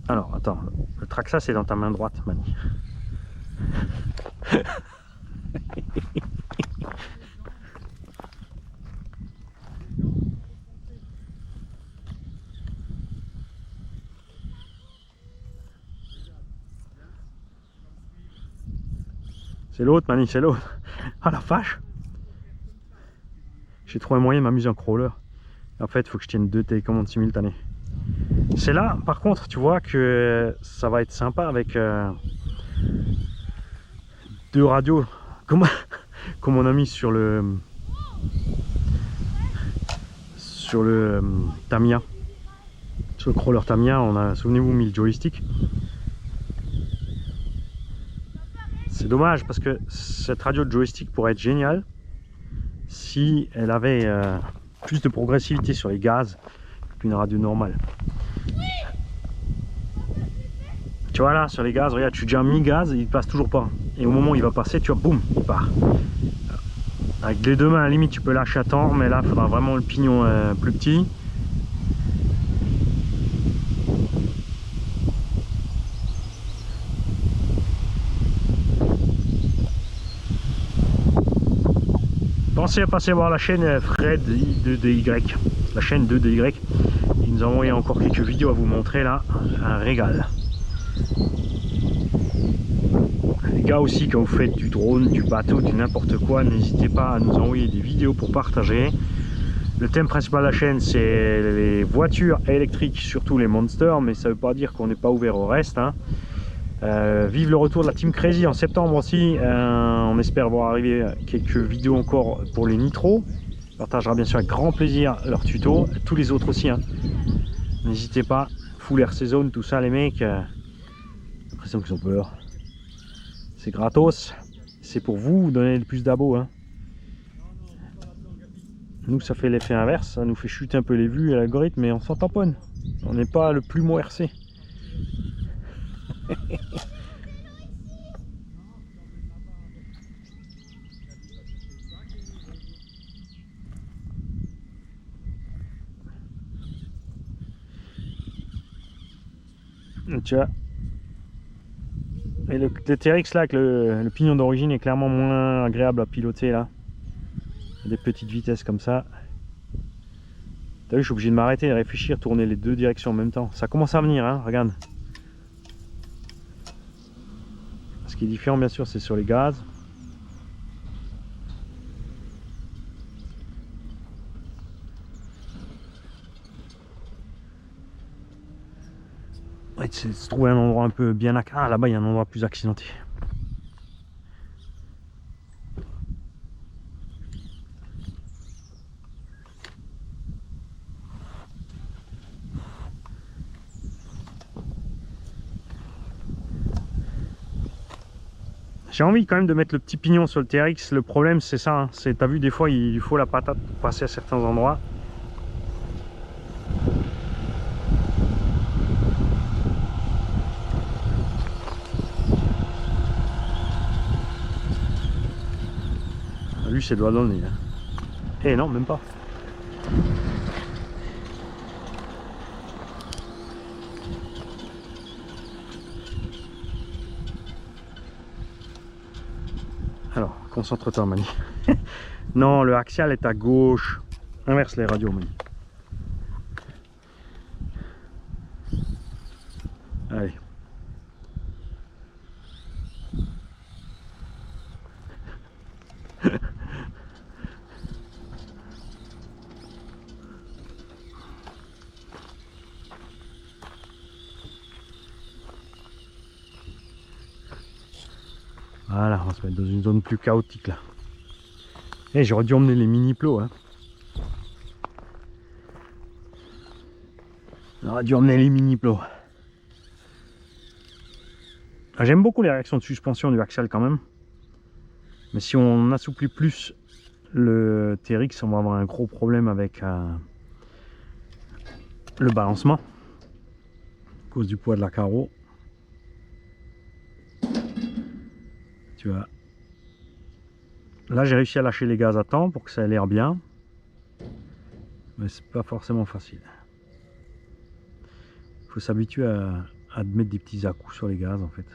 Alors, attends, le Traxa c'est dans ta main droite, Mani. C'est l'autre, Mani, c'est l'autre. Ah la vache! J'ai trouvé un moyen de m'amuser en crawler. En fait, il faut que je tienne 2 télécommandes simultanées. C'est là, par contre, tu vois que ça va être sympa avec 2 radios, comme on a mis sur le Tamiya. Sur le crawler Tamiya, on a, souvenez-vous, mis le joystick. C'est dommage parce que cette radio de joystick pourrait être géniale si elle avait plus de progressivité sur les gaz qu'une radio normale. Tu vois là, sur les gaz, regarde, je suis déjà mis gaz et il passe toujours pas. Et au moment où il va passer, tu vois, boum, il part. Avec les deux mains, à la limite, tu peux lâcher à temps, mais là, il faudra vraiment le pignon plus petit. Pensez à passer voir la chaîne Fred 2DY, la chaîne 2DY. Il nous a envoyé encore quelques vidéos à vous montrer là, un régal. Les gars aussi, quand vous faites du drone, du bateau, du n'importe quoi, n'hésitez pas à nous envoyer des vidéos pour partager. Le thème principal de la chaîne, c'est les voitures électriques, surtout les monsters, mais ça ne veut pas dire qu'on n'est pas ouvert au reste, hein. Vive le retour de la Team Crazy en septembre aussi. On espère voir arriver quelques vidéos encore pour les nitros. On partagera bien sûr avec grand plaisir leurs tutos, tous les autres aussi, hein. N'hésitez pas, full air season, tout ça les mecs, j'ai l'impression qu'ils ont peur. C'est gratos, c'est pour vous donner le plus d'abos, hein. Nous ça fait l'effet inverse, ça nous fait chuter un peu les vues et l'algorithme, mais on s'en tamponne. On n'est pas le plus mot RC. Tu vois. Et le TRX là avec le pignon d'origine est clairement moins agréable à piloter là. Des petites vitesses comme ça. T'as vu, je suis obligé de m'arrêter, de réfléchir, tourner les deux directions en même temps. Ça commence à venir, hein, regarde. Ce qui est différent bien sûr c'est sur les gaz. Ouais, c'est de trouver un endroit un peu bien accidenté. Ah là-bas il y a un endroit plus accidenté. J'ai envie quand même de mettre le petit pignon sur le TRX. Le problème c'est ça, hein. T'as vu des fois il faut la patate pour passer à certains endroits. Lui c'est doigt dans le nez. Eh non, même pas. Alors, concentre-toi Mani. Non, le axial est à gauche. Inverse les radios Mani. Allez. Voilà, on va se mettre dans une zone plus chaotique là. Et j'aurais dû emmener les mini-plots, hein. J'aurais dû emmener les mini-plots. J'aime beaucoup les réactions de suspension du Axial quand même. Mais si on assouplit plus le TRX, on va avoir un gros problème avec le balancement. À cause du poids de la carreau. Tu vois. Là j'ai réussi à lâcher les gaz à temps pour que ça ait l'air bien. Mais c'est pas forcément facile. Il faut s'habituer à mettre des petits à-coups sur les gaz en fait.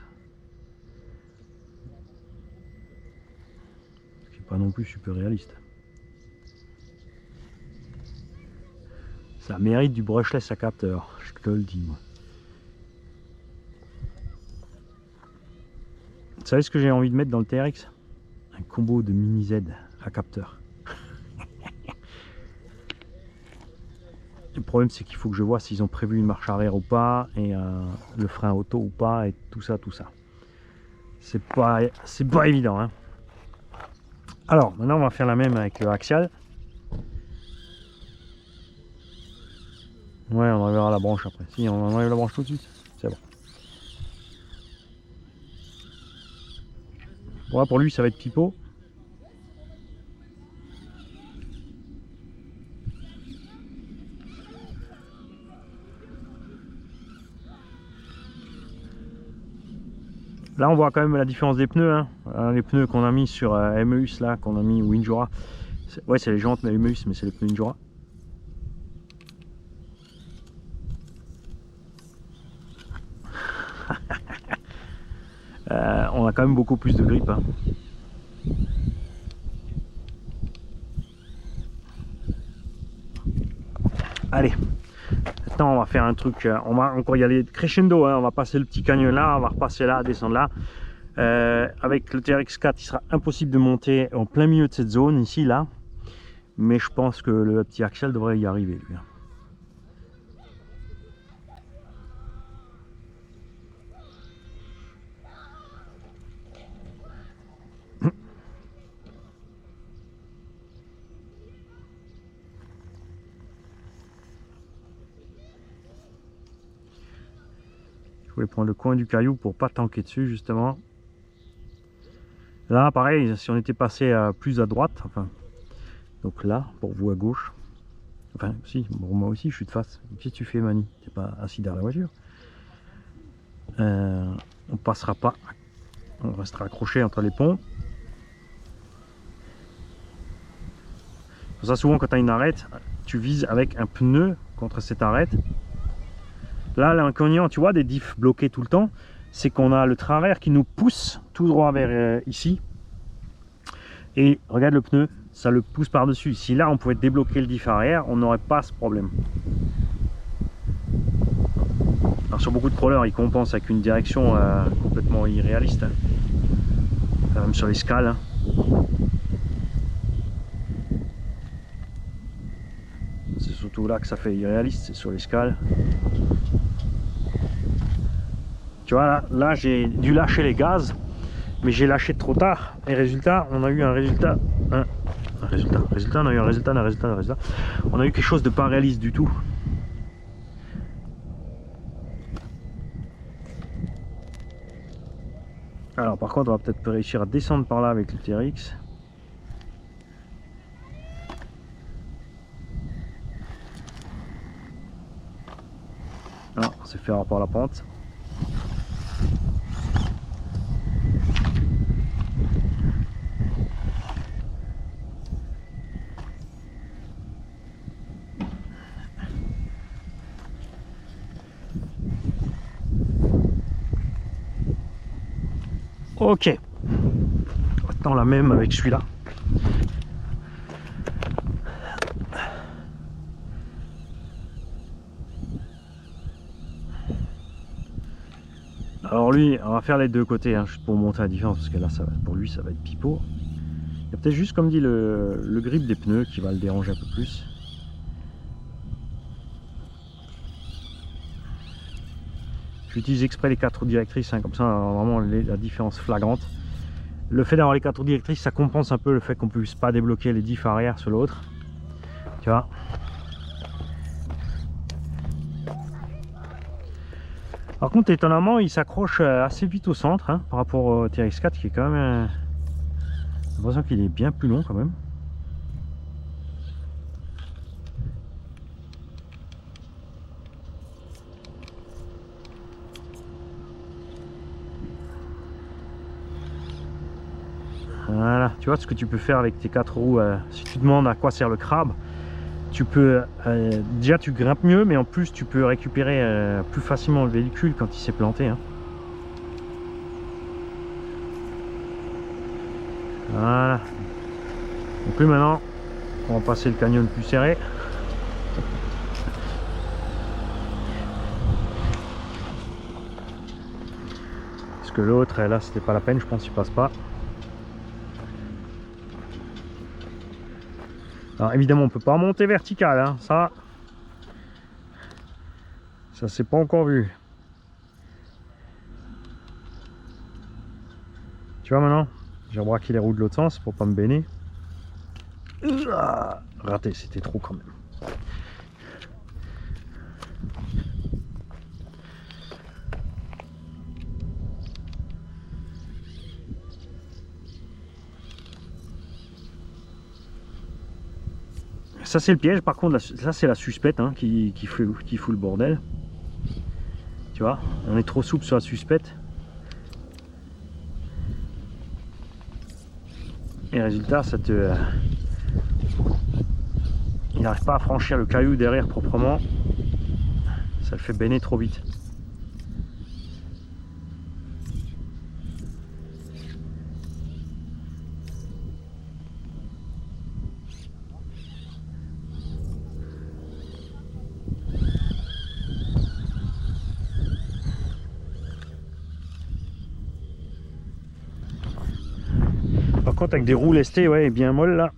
Ce qui n'est pas non plus super réaliste. Ça mérite du brushless à capteur, je te le dis moi. Vous savez ce que j'ai envie de mettre dans le TRX? Un combo de mini Z à capteur. Le problème c'est qu'il faut que je vois s'ils ont prévu une marche arrière ou pas, et le frein auto ou pas, et tout ça. C'est pas évident. Hein. Alors maintenant on va faire la même avec le Axial. Ouais, on enlèvera la branche après. Si, on enlève la branche tout de suite. C'est bon. Bon, là, pour lui, ça va être pipeau. Là, on voit quand même la différence des pneus. Hein. Les pneus qu'on a mis sur Emeus, là, qu'on a mis ou Injora. Ouais, c'est les jantes mais Emeus, mais c'est les pneus Injora. On a quand même beaucoup plus de grippe. Hein. Allez, maintenant on va faire un truc, on va encore y aller crescendo, hein. On va passer le petit canyon là, on va repasser là, descendre là. Avec le TRX4, il sera impossible de monter en plein milieu de cette zone, ici, là. Mais je pense que le petit Axial devrait y arriver, lui. Je voulais prendre le coin du caillou pour pas tanker dessus, justement. Là, pareil, si on était passé plus à droite, enfin, donc là, pour vous à gauche, enfin, si, pour moi aussi, je suis de face. Qu'est-ce que tu fais, Mani? T'es pas assis derrière la voiture. On passera pas, on restera accroché entre les ponts. Pour ça, souvent, quand tu as une arête, tu vises avec un pneu contre cette arête. Là, l'inconvénient, tu vois, des diffs bloqués tout le temps, c'est qu'on a le train arrière qui nous pousse tout droit vers ici. Et regarde le pneu, ça le pousse par-dessus. Si là, on pouvait débloquer le diff arrière, on n'aurait pas ce problème. Alors, sur beaucoup de crawlers, ils compensent avec une direction complètement irréaliste. Même sur les scales. Hein. C'est surtout là que ça fait irréaliste, c'est sur les scales. Tu vois, là j'ai dû lâcher les gaz, mais j'ai lâché trop tard. Et résultat, on a eu un résultat. On a eu un résultat. On a eu quelque chose de pas réaliste du tout. Alors par contre, on va peut-être réussir à descendre par là avec le TRX. Ah, on s'est fait avoir par la pente. Ok. Maintenant la même avec celui-là. Alors lui, on va faire les deux côtés, hein, juste pour montrer la différence, parce que là, pour lui, ça va être pipeau. Il y a peut-être juste, comme dit, le grip des pneus qui va le déranger un peu plus. J'utilise exprès les 4 roues directrices, hein, comme ça, vraiment la différence flagrante. Le fait d'avoir les 4 roues directrices, ça compense un peu le fait qu'on ne puisse pas débloquer les diffs arrière sur l'autre. Tu vois. Par contre, étonnamment, il s'accroche assez vite au centre, hein, par rapport au TRX4 qui est quand même... j'ai l'impression qu'il est bien plus long quand même. Voilà, tu vois ce que tu peux faire avec tes 4 roues. Si tu demandes à quoi sert le crabe, tu peux déjà tu grimpes mieux, mais en plus tu peux récupérer plus facilement le véhicule quand il s'est planté, hein. Voilà. Donc là maintenant, on va passer le canyon plus serré. Parce que l'autre, là, c'était pas la peine, je pense qu'il passe pas. Alors évidemment, on peut pas monter vertical, hein. Ça c'est pas encore vu. Tu vois maintenant, j'ai rebraqué les roues de l'autre sens pour pas me béner. Raté, c'était trop quand même. Ça c'est le piège, par contre, ça c'est la suspecte, hein, qui fout le bordel. Tu vois, on est trop souple sur la suspecte. Et résultat, ça te... il n'arrive pas à franchir le caillou derrière proprement. Ça le fait béner trop vite. Par contre, avec des roues lestées, ouais, bien molles là.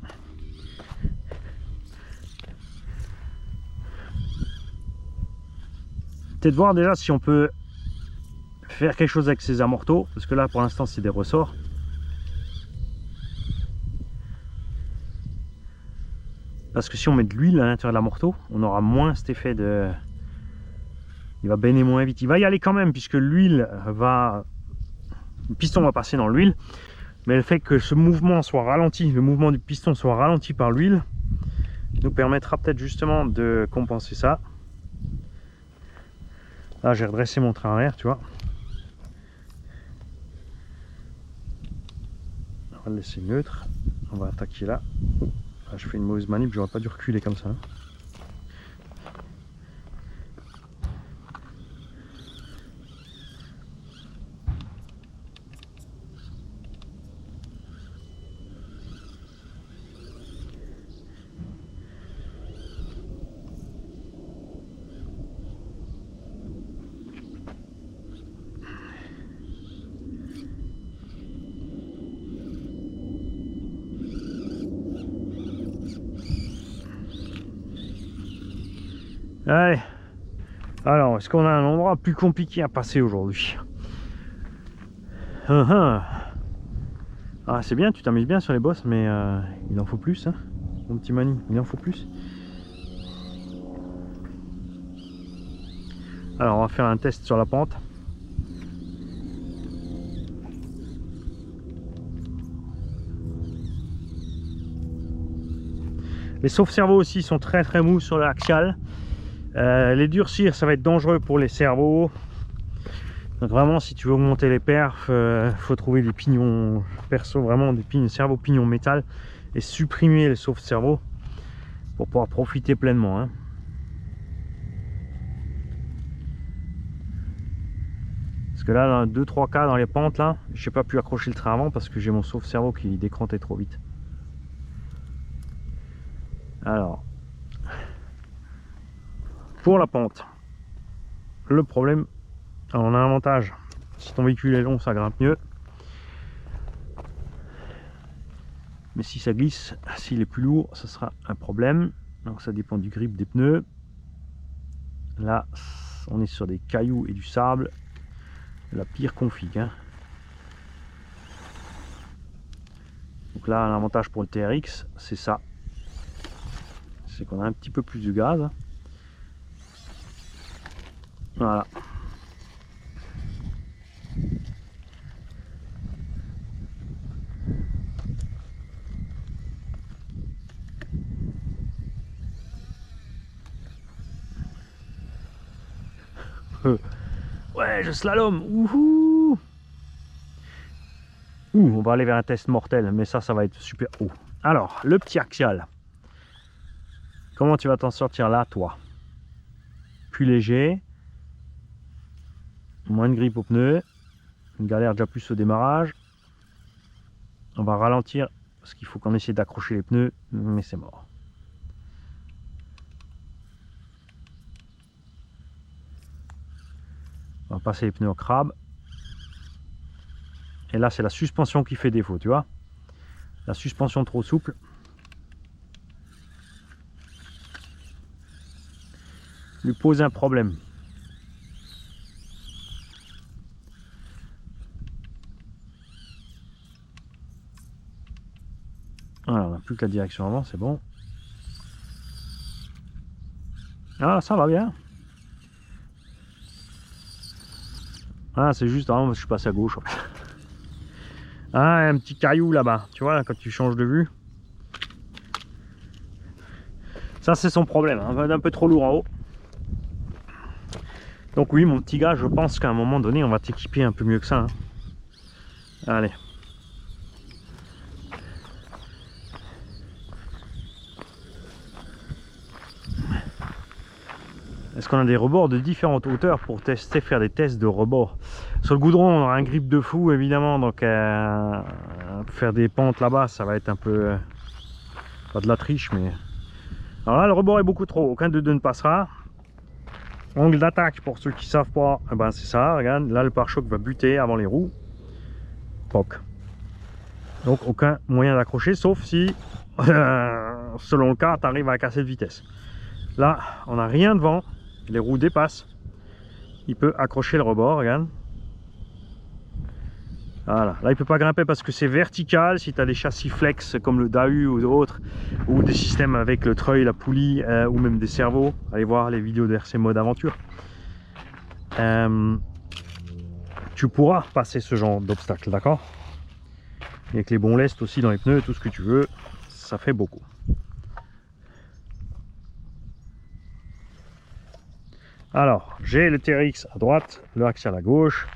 Peut-être voir déjà si on peut faire quelque chose avec ces amortos, parce que là pour l'instant c'est des ressorts. Parce que si on met de l'huile à l'intérieur de l'amorto, on aura moins cet effet de... il va béner moins vite. Il va y aller quand même, puisque l'huile va... le piston va passer dans l'huile. Mais le fait que ce mouvement soit ralenti, le mouvement du piston soit ralenti par l'huile, nous permettra peut-être justement de compenser ça. Là j'ai redressé mon train arrière, tu vois. On va le laisser neutre. On va attaquer là. Là je fais une mauvaise manip, j'aurais pas dû reculer comme ça, hein. Allez, alors est-ce qu'on a un endroit plus compliqué à passer aujourd'hui? Ah c'est bien, tu t'amuses bien sur les bosses, mais il en faut plus, hein, mon petit Mani, il en faut plus. Alors on va faire un test sur la pente. Les sauve-cerveaux aussi sont très mous sur l'axial. Les durcir, ça va être dangereux pour les cerveaux. Donc vraiment, si tu veux augmenter les perfs, faut trouver des pignons perso, vraiment des cerveaux pignons métal, et supprimer les sauve-cerveaux pour pouvoir profiter pleinement, hein. Parce que là, dans 2-3 cas dans les pentes, là, je n'ai pas pu accrocher le train avant parce que j'ai mon sauve-cerveau qui décrantait trop vite. Alors, pour la pente, le problème, alors on a un avantage, si ton véhicule est long, ça grimpe mieux. Mais si ça glisse, s'il est plus lourd, ça sera un problème. Donc ça dépend du grip des pneus. Là, on est sur des cailloux et du sable. La pire config, hein. Donc là, l'avantage pour le TRX, c'est ça. C'est qu'on a un petit peu plus de gaz. Voilà. peu. Ouais, je slalom. Ouhou. Ouh, on va aller vers un test mortel, mais ça va être super haut. Alors, le petit axial. Comment tu vas t'en sortir là, toi? Plus léger. Moins de grippe aux pneus. Une galère déjà plus au démarrage. On va ralentir parce qu'il faut qu'on essaie d'accrocher les pneus, mais c'est mort. On va passer les pneus au crabe. Et là, c'est la suspension qui fait défaut, tu vois. La suspension trop souple. Lui pose un problème. Voilà, on n'a plus que la direction avant, c'est bon. Ah, ça va bien. Ah, c'est juste, je suis passé à gauche. Ah, un petit caillou là-bas, tu vois, quand tu changes de vue. Ça, c'est son problème, hein, un peu trop lourd en haut. Donc oui, mon petit gars, je pense qu'à un moment donné, on va t'équiper un peu mieux que ça. Hein. Allez. Est-ce qu'on a des rebords de différentes hauteurs pour tester, faire des tests de rebord? Sur le goudron, on aura un grip de fou, évidemment, donc faire des pentes là-bas, ça va être un peu... pas de la triche, mais... Alors là, le rebord est beaucoup trop haut, aucun de deux ne passera. Angle d'attaque, pour ceux qui ne savent pas, eh ben c'est ça, regarde, là le pare-choc va buter avant les roues. Poc. Donc aucun moyen d'accrocher, sauf si, selon le cas, tu arrives à casser de vitesse. Là, on n'a rien devant, les roues dépassent. Il peut accrocher le rebord, regarde. Voilà, là il peut pas grimper parce que c'est vertical. Si tu as des châssis flex comme le Dahu ou d'autres, ou des systèmes avec le treuil, la poulie, ou même des servos, allez voir les vidéos de RC Mode Aventure. Tu pourras passer ce genre d'obstacle, d'accord? Et avec les bons lestes aussi dans les pneus, tout ce que tu veux, ça fait beaucoup. Alors, j'ai le TRX à droite, le axial à gauche.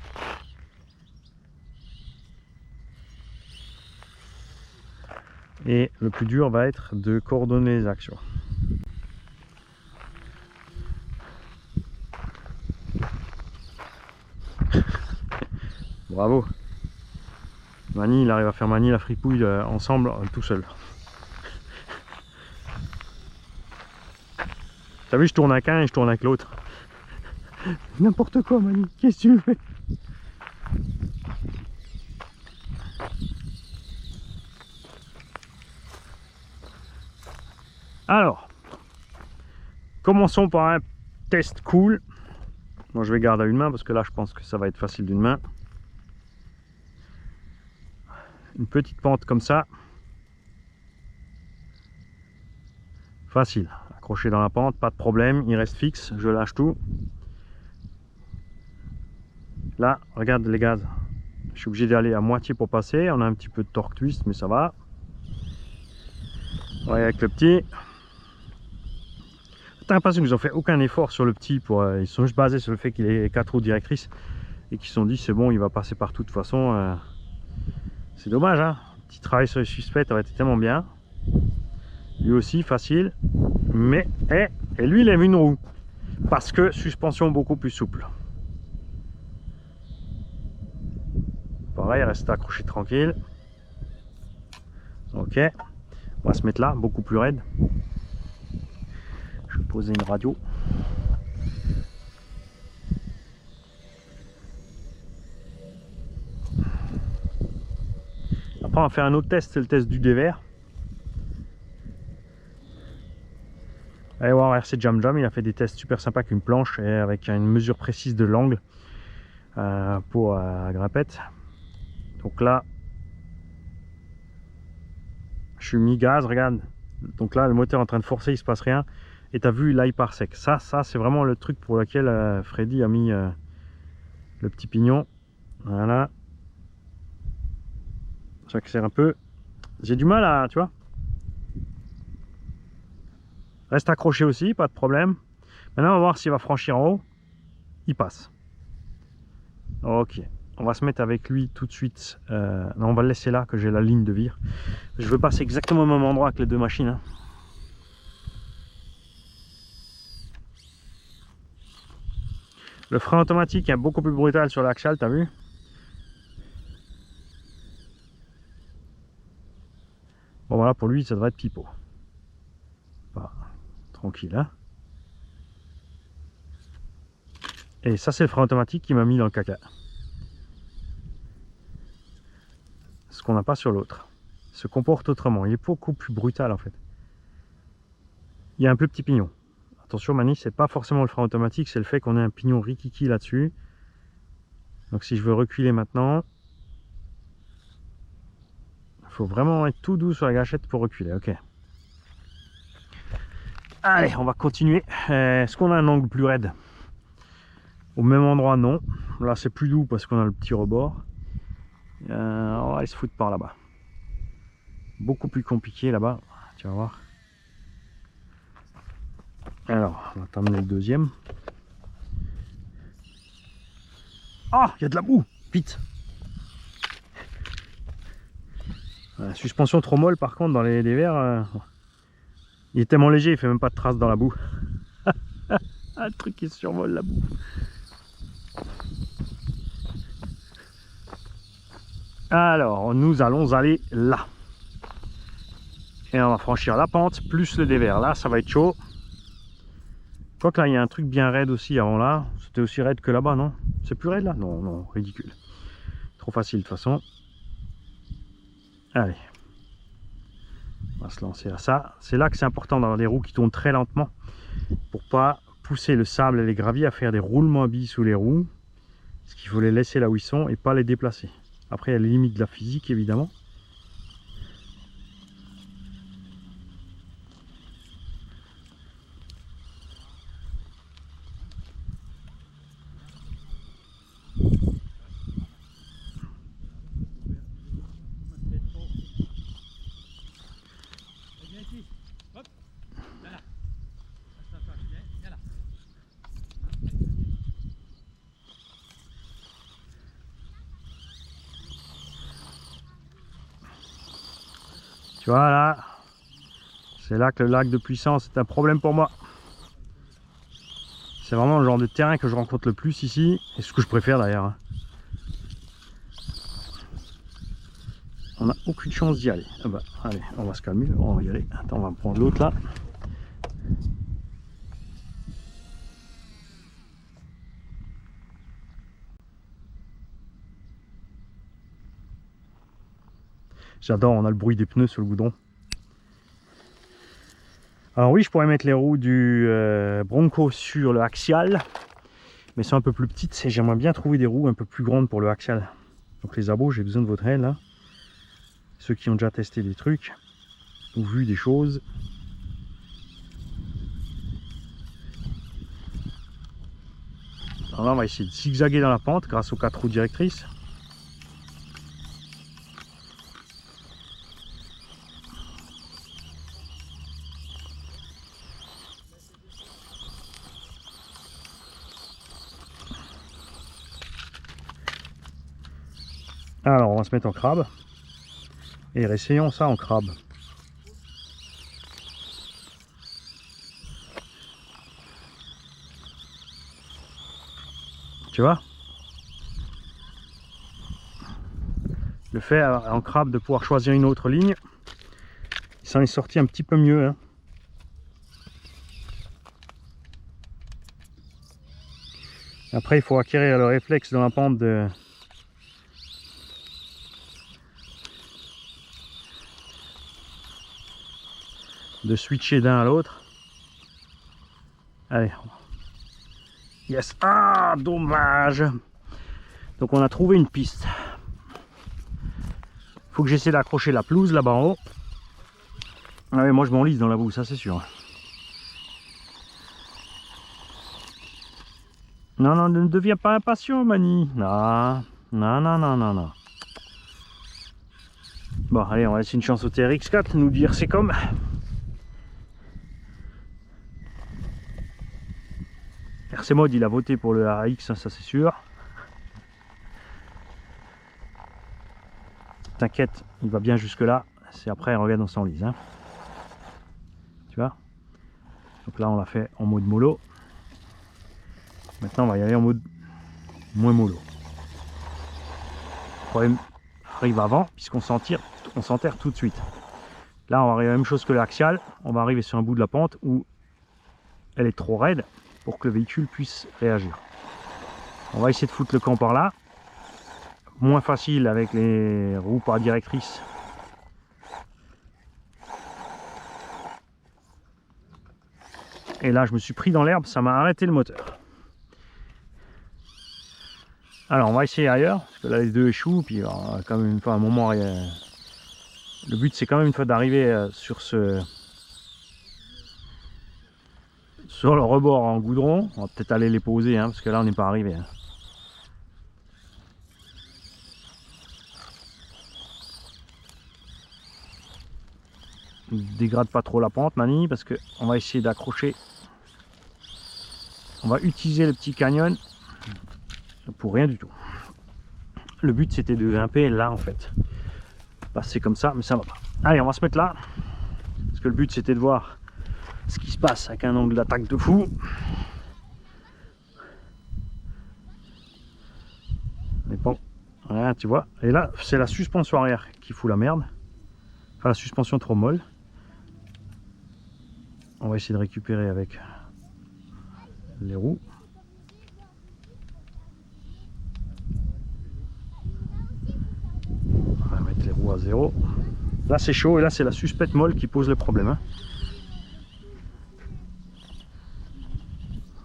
Et le plus dur va être de coordonner les actions. Bravo. Mani, il arrive à faire Mani la fripouille ensemble, tout seul. T'as vu, je tourne avec un et je tourne avec l'autre. N'importe quoi, Mani, qu'est-ce que tu fais? Alors, commençons par un test cool. Moi, je vais garder à une main parce que là, je pense que ça va être facile d'une main. Une petite pente comme ça. Facile. Accroché dans la pente, pas de problème. Il reste fixe. Je lâche tout. Là, regarde les gaz. Je suis obligé d'aller à moitié pour passer. On a un petit peu de torque twist, mais ça va. Ouais, avec le petit. T'as l'impression qu'ils n'ont fait aucun effort sur le petit. Ils sont juste basés sur le fait qu'il ait 4 roues directrices. Et qu'ils se sont dit, c'est bon, il va passer partout de toute façon. C'est dommage, hein. Petit travail sur les suspects, ça aurait été tellement bien. Lui aussi, facile. Mais, et lui, il aime une roue. Parce que suspension beaucoup plus souple. Pareil, reste accroché tranquille. Ok. On va se mettre là, beaucoup plus raide. Je vais poser une radio. Après, on va faire un autre test, c'est le test du dévers. Allez voir RC Jam Jam, il a fait des tests super sympas avec une planche et avec une mesure précise de l'angle pour la grimpette. Donc là, je suis mi-gaz, regarde. Donc là, le moteur est en train de forcer, il se passe rien. Et tu as vu, là, il part sec. Ça c'est vraiment le truc pour lequel Freddy a mis le petit pignon. Voilà. J'accélère un peu. J'ai du mal à, tu vois. Reste accroché aussi, pas de problème. Maintenant, on va voir s'il va franchir en haut. il passe. Ok, on va se mettre avec lui tout de suite. Non, on va le laisser là, que j'ai la ligne de vire. Je veux passer exactement au même endroit que les deux machines. Hein. Le frein automatique est beaucoup plus brutal sur l'Axial, t'as vu? Bon voilà, pour lui, ça devrait être pipeau. Bah, tranquille, hein. Et ça, c'est le frein automatique qui m'a mis dans le caca. Ce qu'on n'a pas sur l'autre. Il se comporte autrement. Il est beaucoup plus brutal, en fait. Il y a un peu petit pignon. Attention, Mani, c'est pas forcément le frein automatique, c'est le fait qu'on ait un pignon rikiki là-dessus. Donc si je veux reculer maintenant, il faut vraiment être tout doux sur la gâchette pour reculer. Ok. Allez, on va continuer. Est-ce qu'on a un angle plus raide? Au même endroit, non. Là, c'est plus doux parce qu'on a le petit rebord. On va aller se foutre par là-bas. Beaucoup plus compliqué là-bas. Tu vas voir. Alors, on va terminer le deuxième. Ah, il y a de la boue. Vite. La suspension trop molle, par contre, dans les verres, il est tellement léger, il fait même pas de traces dans la boue. Un truc qui survole la boue. Alors, nous allons aller là. Et on va franchir la pente, plus le dévers. Là, ça va être chaud. Quoique là, il y a un truc bien raide aussi avant là. C'était aussi raide que là-bas, non? C'est plus raide là? Non, non, ridicule. Trop facile de toute façon. Allez. On va se lancer à ça. C'est là que c'est important d'avoir des roues qui tournent très lentement. Pour pas pousser le sable et les graviers à faire des roulements à billes sous les roues. Parce qu'il faut les laisser là où ils sont et pas les déplacer. Après, il y a les limites de la physique, évidemment. Tu vois là, c'est là que le lac de puissance est un problème pour moi. C'est vraiment le genre de terrain que je rencontre le plus ici, et ce que je préfère d'ailleurs. On n'a aucune chance d'y aller. Ah bah, allez, on va se calmer, on va y aller. Attends, on va prendre l'autre là. J'adore, on a le bruit des pneus sur le goudron. Alors oui, je pourrais mettre les roues du Bronco sur le Axial, mais elles sont un peu plus petites et j'aimerais bien trouver des roues un peu plus grandes pour le Axial. Donc les abos, j'ai besoin de votre aide là. Ceux qui ont déjà testé des trucs ou vu des choses. Alors là, on va essayer de zigzaguer dans la pente grâce aux 4 roues directrices. Alors on va se mettre en crabe et essayons ça en crabe. Tu vois? Le fait en crabe de pouvoir choisir une autre ligne, il s'en est sorti un petit peu mieux. Hein. Après il faut acquérir le réflexe dans la pente de switcher d'un à l'autre. Allez. Yes. Ah, dommage. Donc on a trouvé une piste. Faut que j'essaie d'accrocher la pelouse là-bas en haut. Ah ouais, moi je m'enlise dans la boue, ça c'est sûr. Non, non, ne deviens pas impatient, Mani. Non, non, non, non, non, non. Bon, allez, on va laisser une chance au TRX4, nous dire c'est comme. RC Mode, il a voté pour le AX, hein, ça c'est sûr. T'inquiète, il va bien jusque là. C'est après, regarde, on s'enlise. Hein. Tu vois? Donc là, on l'a fait en mode mollo. Maintenant, on va y aller en mode moins mollo. Le problème arrive avant, puisqu'on s'enterre tout de suite. Là, on va arriver à la même chose que l'axial. On va arriver sur un bout de la pente où elle est trop raide pour que le véhicule puisse réagir. On va essayer de foutre le camp par là. Moins facile avec les roues par directrice. Et là, je me suis pris dans l'herbe, ça m'a arrêté le moteur. Alors, on va essayer ailleurs, parce que là, les deux échouent. Puis, quand même, une fois, à un moment, le but, c'est quand même une fois d'arriver sur le rebord en goudron. On va peut-être aller les poser, hein, parce que là, on n'est pas arrivé. Hein. Ne dégrade pas trop la pente, Mani, parce que on va essayer d'accrocher. On va utiliser le petit canyon pour rien du tout. Le but c'était de grimper là en fait. Passer comme ça, mais ça va pas. Allez, on va se mettre là. Parce que le but c'était de voir ce qui se passe avec un angle d'attaque de fou. Mais bon, voilà, tu vois. Et là, c'est la suspension arrière qui fout la merde. Enfin, la suspension trop molle. On va essayer de récupérer avec les roues. On va mettre les roues à zéro. Là c'est chaud et là c'est la suspette molle qui pose le problème. Hein.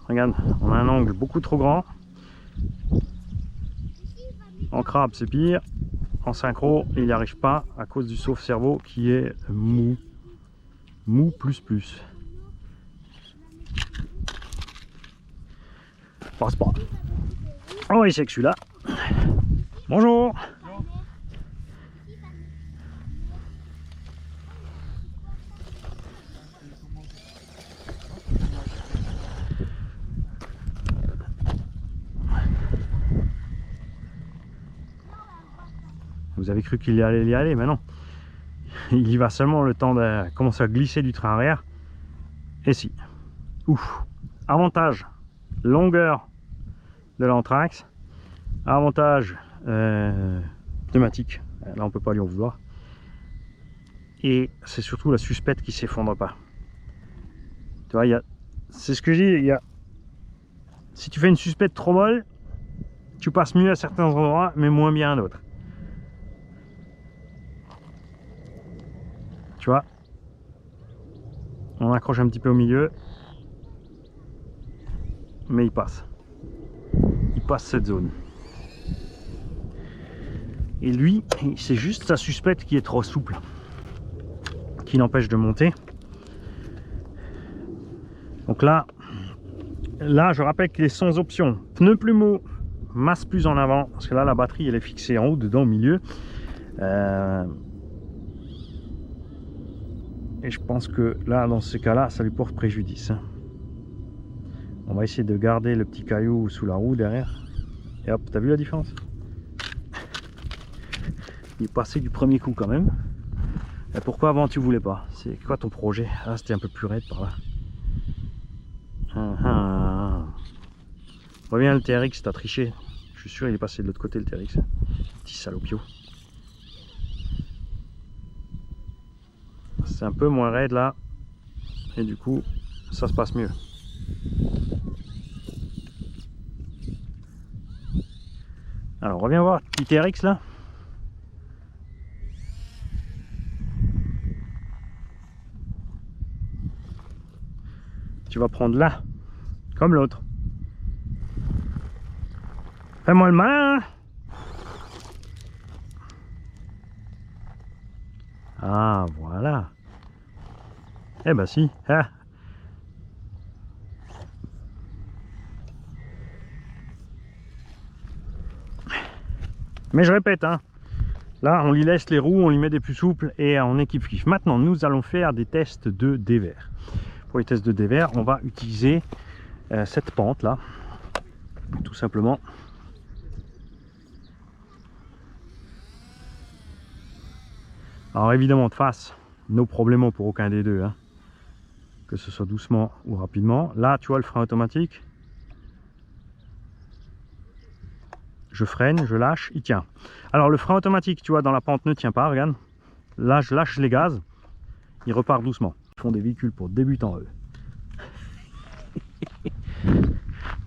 Regarde, on a un angle beaucoup trop grand. En crabe c'est pire. En synchro il n'y arrive pas à cause du sauve-cerveau qui est mou. Mou plus plus. Passe pas. On va essayer que celui-là. Bonjour. Vous avez cru qu'il y allait, mais non. Il y va seulement le temps de commencer à glisser du train arrière. Et si. Ouf. Avantage, longueur de l'anthrax. Avantage, pneumatique. Là, on peut pas lui en vouloir. Et c'est surtout la suspette qui s'effondre pas. Tu vois, c'est ce que je dis. Si tu fais une suspette trop molle, tu passes mieux à certains endroits, mais moins bien à d'autres. Tu vois, on accroche un petit peu au milieu, mais il passe cette zone. Et lui, c'est juste sa suspette qui est trop souple, qui l'empêche de monter. Donc là, je rappelle qu'il est sans option. Pneus plus mou, masse plus en avant, parce que là la batterie elle est fixée en haut, dedans au milieu. Et je pense que là, dans ce cas-là, ça lui porte préjudice. On va essayer de garder le petit caillou sous la roue derrière. Et hop, t'as vu la différence? Il est passé du premier coup quand même. Et pourquoi avant tu voulais pas? C'est quoi ton projet? Ah, c'était un peu plus raide par là. Reviens le TRX, t'as triché. Je suis sûr il est passé de l'autre côté le TRX. Petit salopio. C'est un peu moins raide là. Et du coup, ça se passe mieux. Alors, reviens voir petit TRX là. Tu vas prendre là, comme l'autre. Fais-moi le malin. Ah, voilà. Eh ben si. Ah. Mais je répète, hein, là on lui laisse les roues, on lui met des plus souples et on équipe kiff. Maintenant nous allons faire des tests de dévers. Pour les tests de dévers, on va utiliser cette pente là, tout simplement. Alors évidemment de face, nos problèmes pour aucun des deux, hein. Que ce soit doucement ou rapidement. Là tu vois le frein automatique, je freine, je lâche, il tient. Alors le frein automatique, tu vois, dans la pente ne tient pas, regarde. Là je lâche les gaz, il repart doucement. Ils font des véhicules pour débutants eux.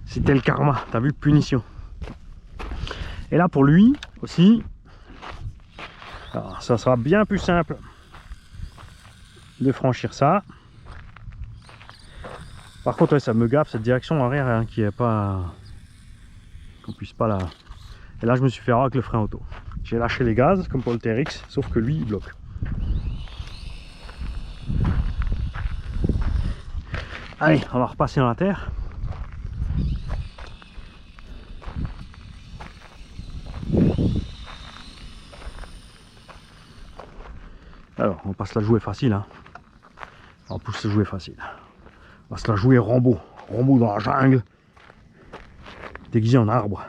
C'était le karma, t'as vu, punition. Et là pour lui aussi, alors, ça sera bien plus simple de franchir ça. Par contre ouais, ça me gaffe cette direction arrière, hein, qui est pas, qu'on puisse pas la. Et là je me suis fait avoir avec le frein auto. J'ai lâché les gaz comme pour le TRX, sauf que lui il bloque. Allez, on va repasser dans la terre. Alors, on va se la jouer facile, hein. On peut se jouer facile. On va se la jouer Rambo. Rambo dans la jungle, déguisé en arbre.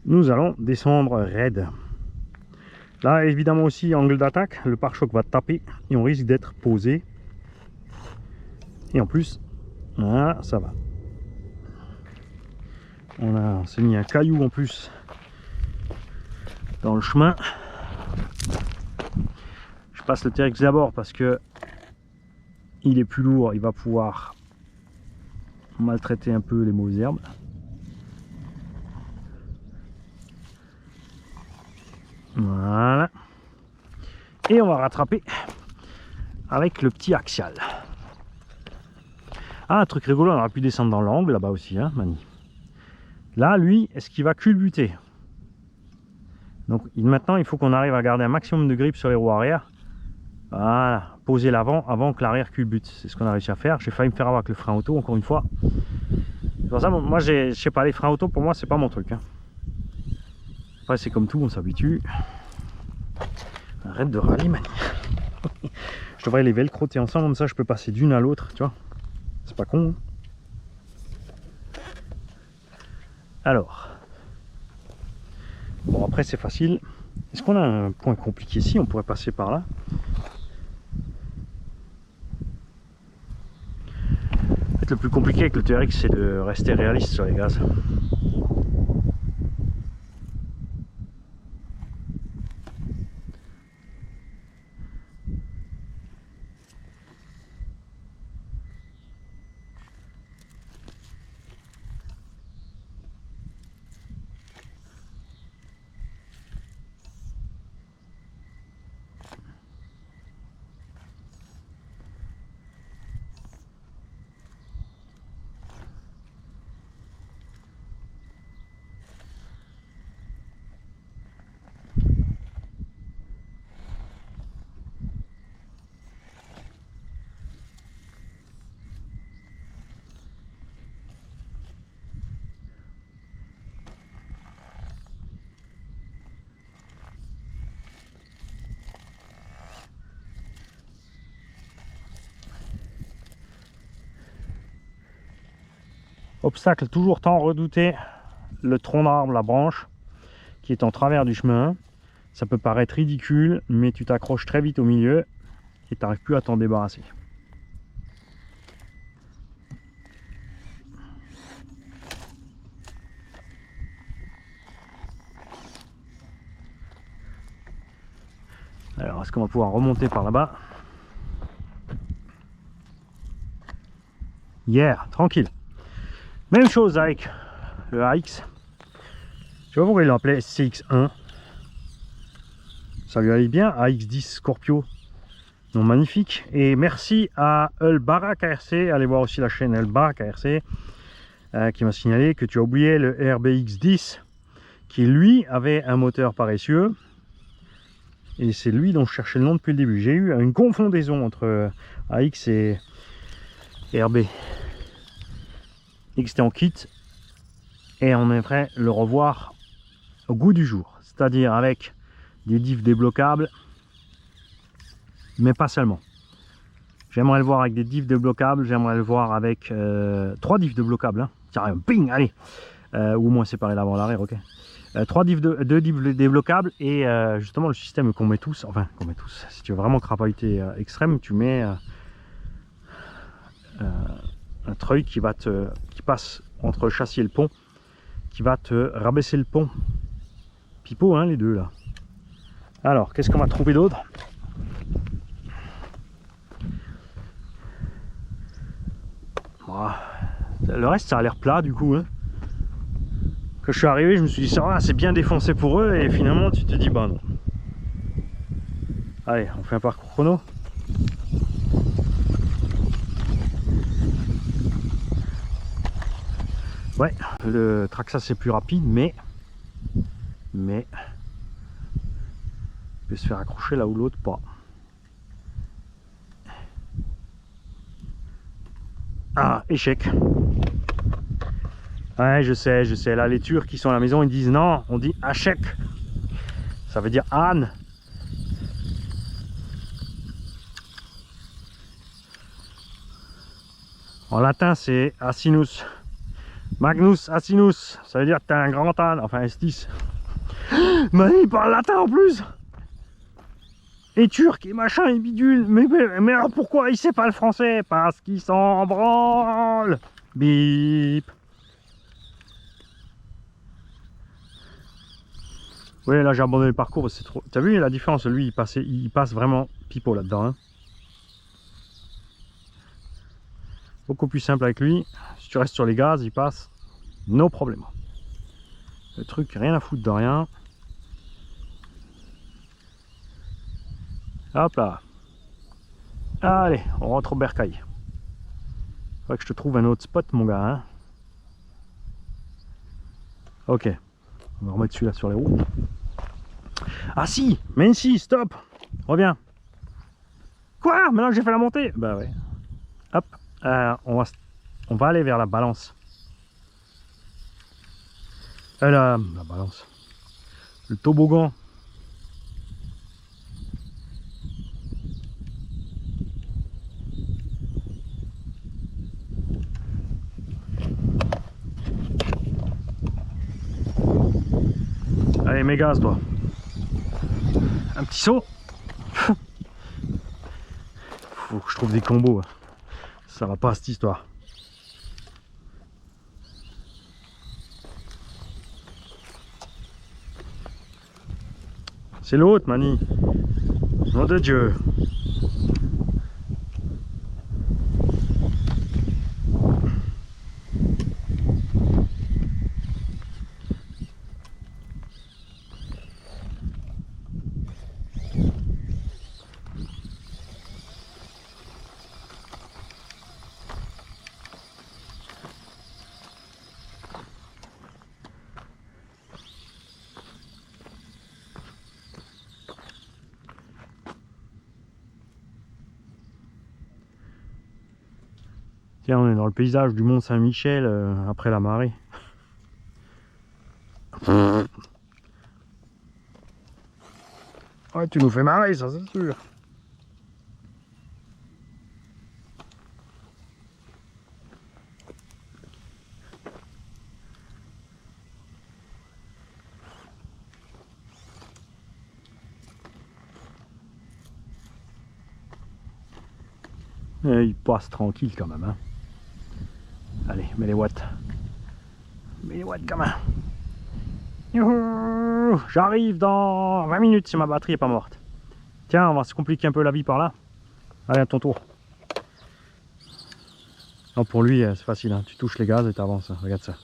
Nous allons descendre raide. Là, évidemment aussi, angle d'attaque, le pare-choc va taper et on risque d'être posé. Et en plus, voilà, ça va. On s'est mis un caillou en plus dans le chemin. Je passe le TRX d'abord parce que il est plus lourd, il va pouvoir maltraiter un peu les mauvaises herbes. Voilà. Et on va rattraper avec le petit axial. Ah, un truc rigolo, on aurait pu descendre dans l'angle là-bas aussi, hein, Mani. Là, lui, est-ce qu'il va culbuter? Donc maintenant, il faut qu'on arrive à garder un maximum de grip sur les roues arrière. Voilà, poser l'avant avant que l'arrière culbute. C'est ce qu'on a réussi à faire. J'ai failli me faire avoir avec le frein auto, encore une fois. C'est pour ça, moi, je sais pas, les freins auto, pour moi, c'est pas mon truc, hein. Après, c'est comme tout, on s'habitue. Arrête de râler, Mani. Je devrais les velcroter ensemble, comme ça, je peux passer d'une à l'autre, tu vois. C'est pas con, hein. Alors. Bon, après, c'est facile. Est-ce qu'on a un point compliqué ici? On pourrait passer par là. Le plus compliqué avec le TRX, c'est de rester réaliste sur les gaz. Obstacle toujours tant redouté, le tronc d'arbre, la branche qui est en travers du chemin. Ça peut paraître ridicule, mais tu t'accroches très vite au milieu et tu n'arrives plus à t'en débarrasser. Alors, est-ce qu'on va pouvoir remonter par là-bas? Yeah, tranquille. Même chose avec le AX. Je sais pas pourquoi il l'appelait CX1. Ça lui allait bien. AX10 Scorpio. Non, magnifique. Et merci à Elbarak ARC. Allez voir aussi la chaîne Elbarak ARC qui m'a signalé que tu as oublié le RBX10 qui lui avait un moteur paresseux. Et c'est lui dont je cherchais le nom depuis le début. J'ai eu une confondaison entre AX et RB. XT en kit. Et on aimerait le revoir au goût du jour. C'est-à-dire avec des diffs débloquables. Mais pas seulement. J'aimerais le voir avec des diffs débloquables, j'aimerais le voir avec 3 diffs débloquables. Hein. Tiens, ping, allez, ou au moins séparer l'avant l'arrière, ok. 2 diffs débloquables et justement le système qu'on met tous, enfin qu'on met tous, si tu veux vraiment crapahuter extrême, tu mets un treuil qui passe entre le châssis et le pont, qui va te rabaisser le pont. Pipeau, hein, les deux là. Alors, qu'est-ce qu'on va trouver d'autre? Le reste, ça a l'air plat du coup. Hein. Quand je suis arrivé, je me suis dit, ça va, c'est bien défoncé pour eux, et finalement, tu te dis, bah non. Allez, on fait un parcours chrono. Ouais, le Traxa c'est plus rapide, mais il peut se faire accrocher là où l'autre pas. Ah, échec. Ouais, je sais. Là, les Turcs qui sont à la maison, ils disent non, on dit échec. Ça veut dire âne. En latin, c'est asinus. Magnus asinus. Ça veut dire que t'es un grand âne. Enfin, S10. Mais il parle latin en plus. Et turc et machin et bidule. Mais alors pourquoi il sait pas le français? Parce qu'il s'en branle. Bip. Oui, là j'ai abandonné le parcours, c'est trop. T'as vu la différence? Lui il passe vraiment pipeau là-dedans. Hein. Beaucoup plus simple avec lui. Si tu restes sur les gaz, il passe. No problème. Le truc, rien à foutre de rien. Hop là. Allez, on rentre au bercail. Faudrait que je te trouve un autre spot, mon gars. Hein. Ok. On va remettre celui-là sur les roues. Ah si, mais si, stop. Reviens. Quoi? Maintenant que j'ai fait la montée? Bah ouais. Hop. On va aller vers la balance. La balance. Le toboggan. Allez, mets gaz, toi. Un petit saut. Faut que je trouve des combos. Ça va pas cette histoire. C'est l'autre, Mani. Nom de Dieu. Tiens, on est dans le paysage du Mont Saint-Michel après la marée. Ouais, tu nous fais marrer, ça c'est sûr. Et il passe tranquille quand même. Hein. Allez, mets les watts. Mets les watts, gamin. J'arrive dans 20 minutes si ma batterie est pas morte. Tiens, on va se compliquer un peu la vie par là. Allez, à ton tour. Non, pour lui, c'est facile. Hein. Tu touches les gaz et tu avances. Regarde ça.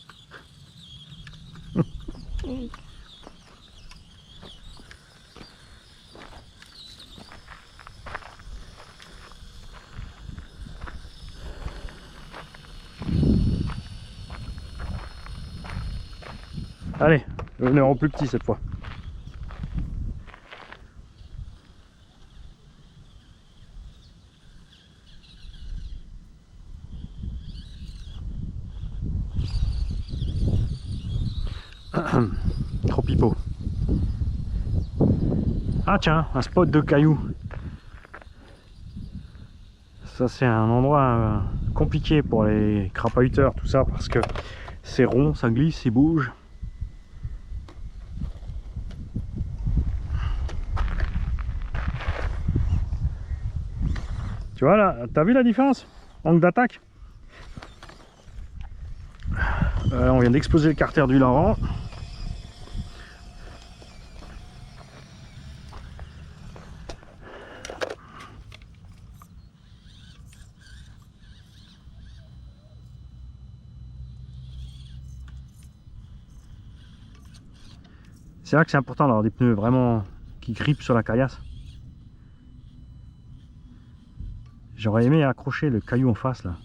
Allez, le numéro plus petit cette fois. Trop pipeau. Ah tiens, un spot de cailloux. Ça c'est un endroit compliqué pour les crapahuteurs, tout ça, parce que c'est rond, ça glisse, il bouge. Tu vois là, t'as vu la différence? Angle d'attaque. On vient d'exposer le carter d'huile avant. C'est là que c'est important d'avoir des pneus vraiment qui grippent sur la caillasse. J'aurais aimé accrocher le caillou en face là.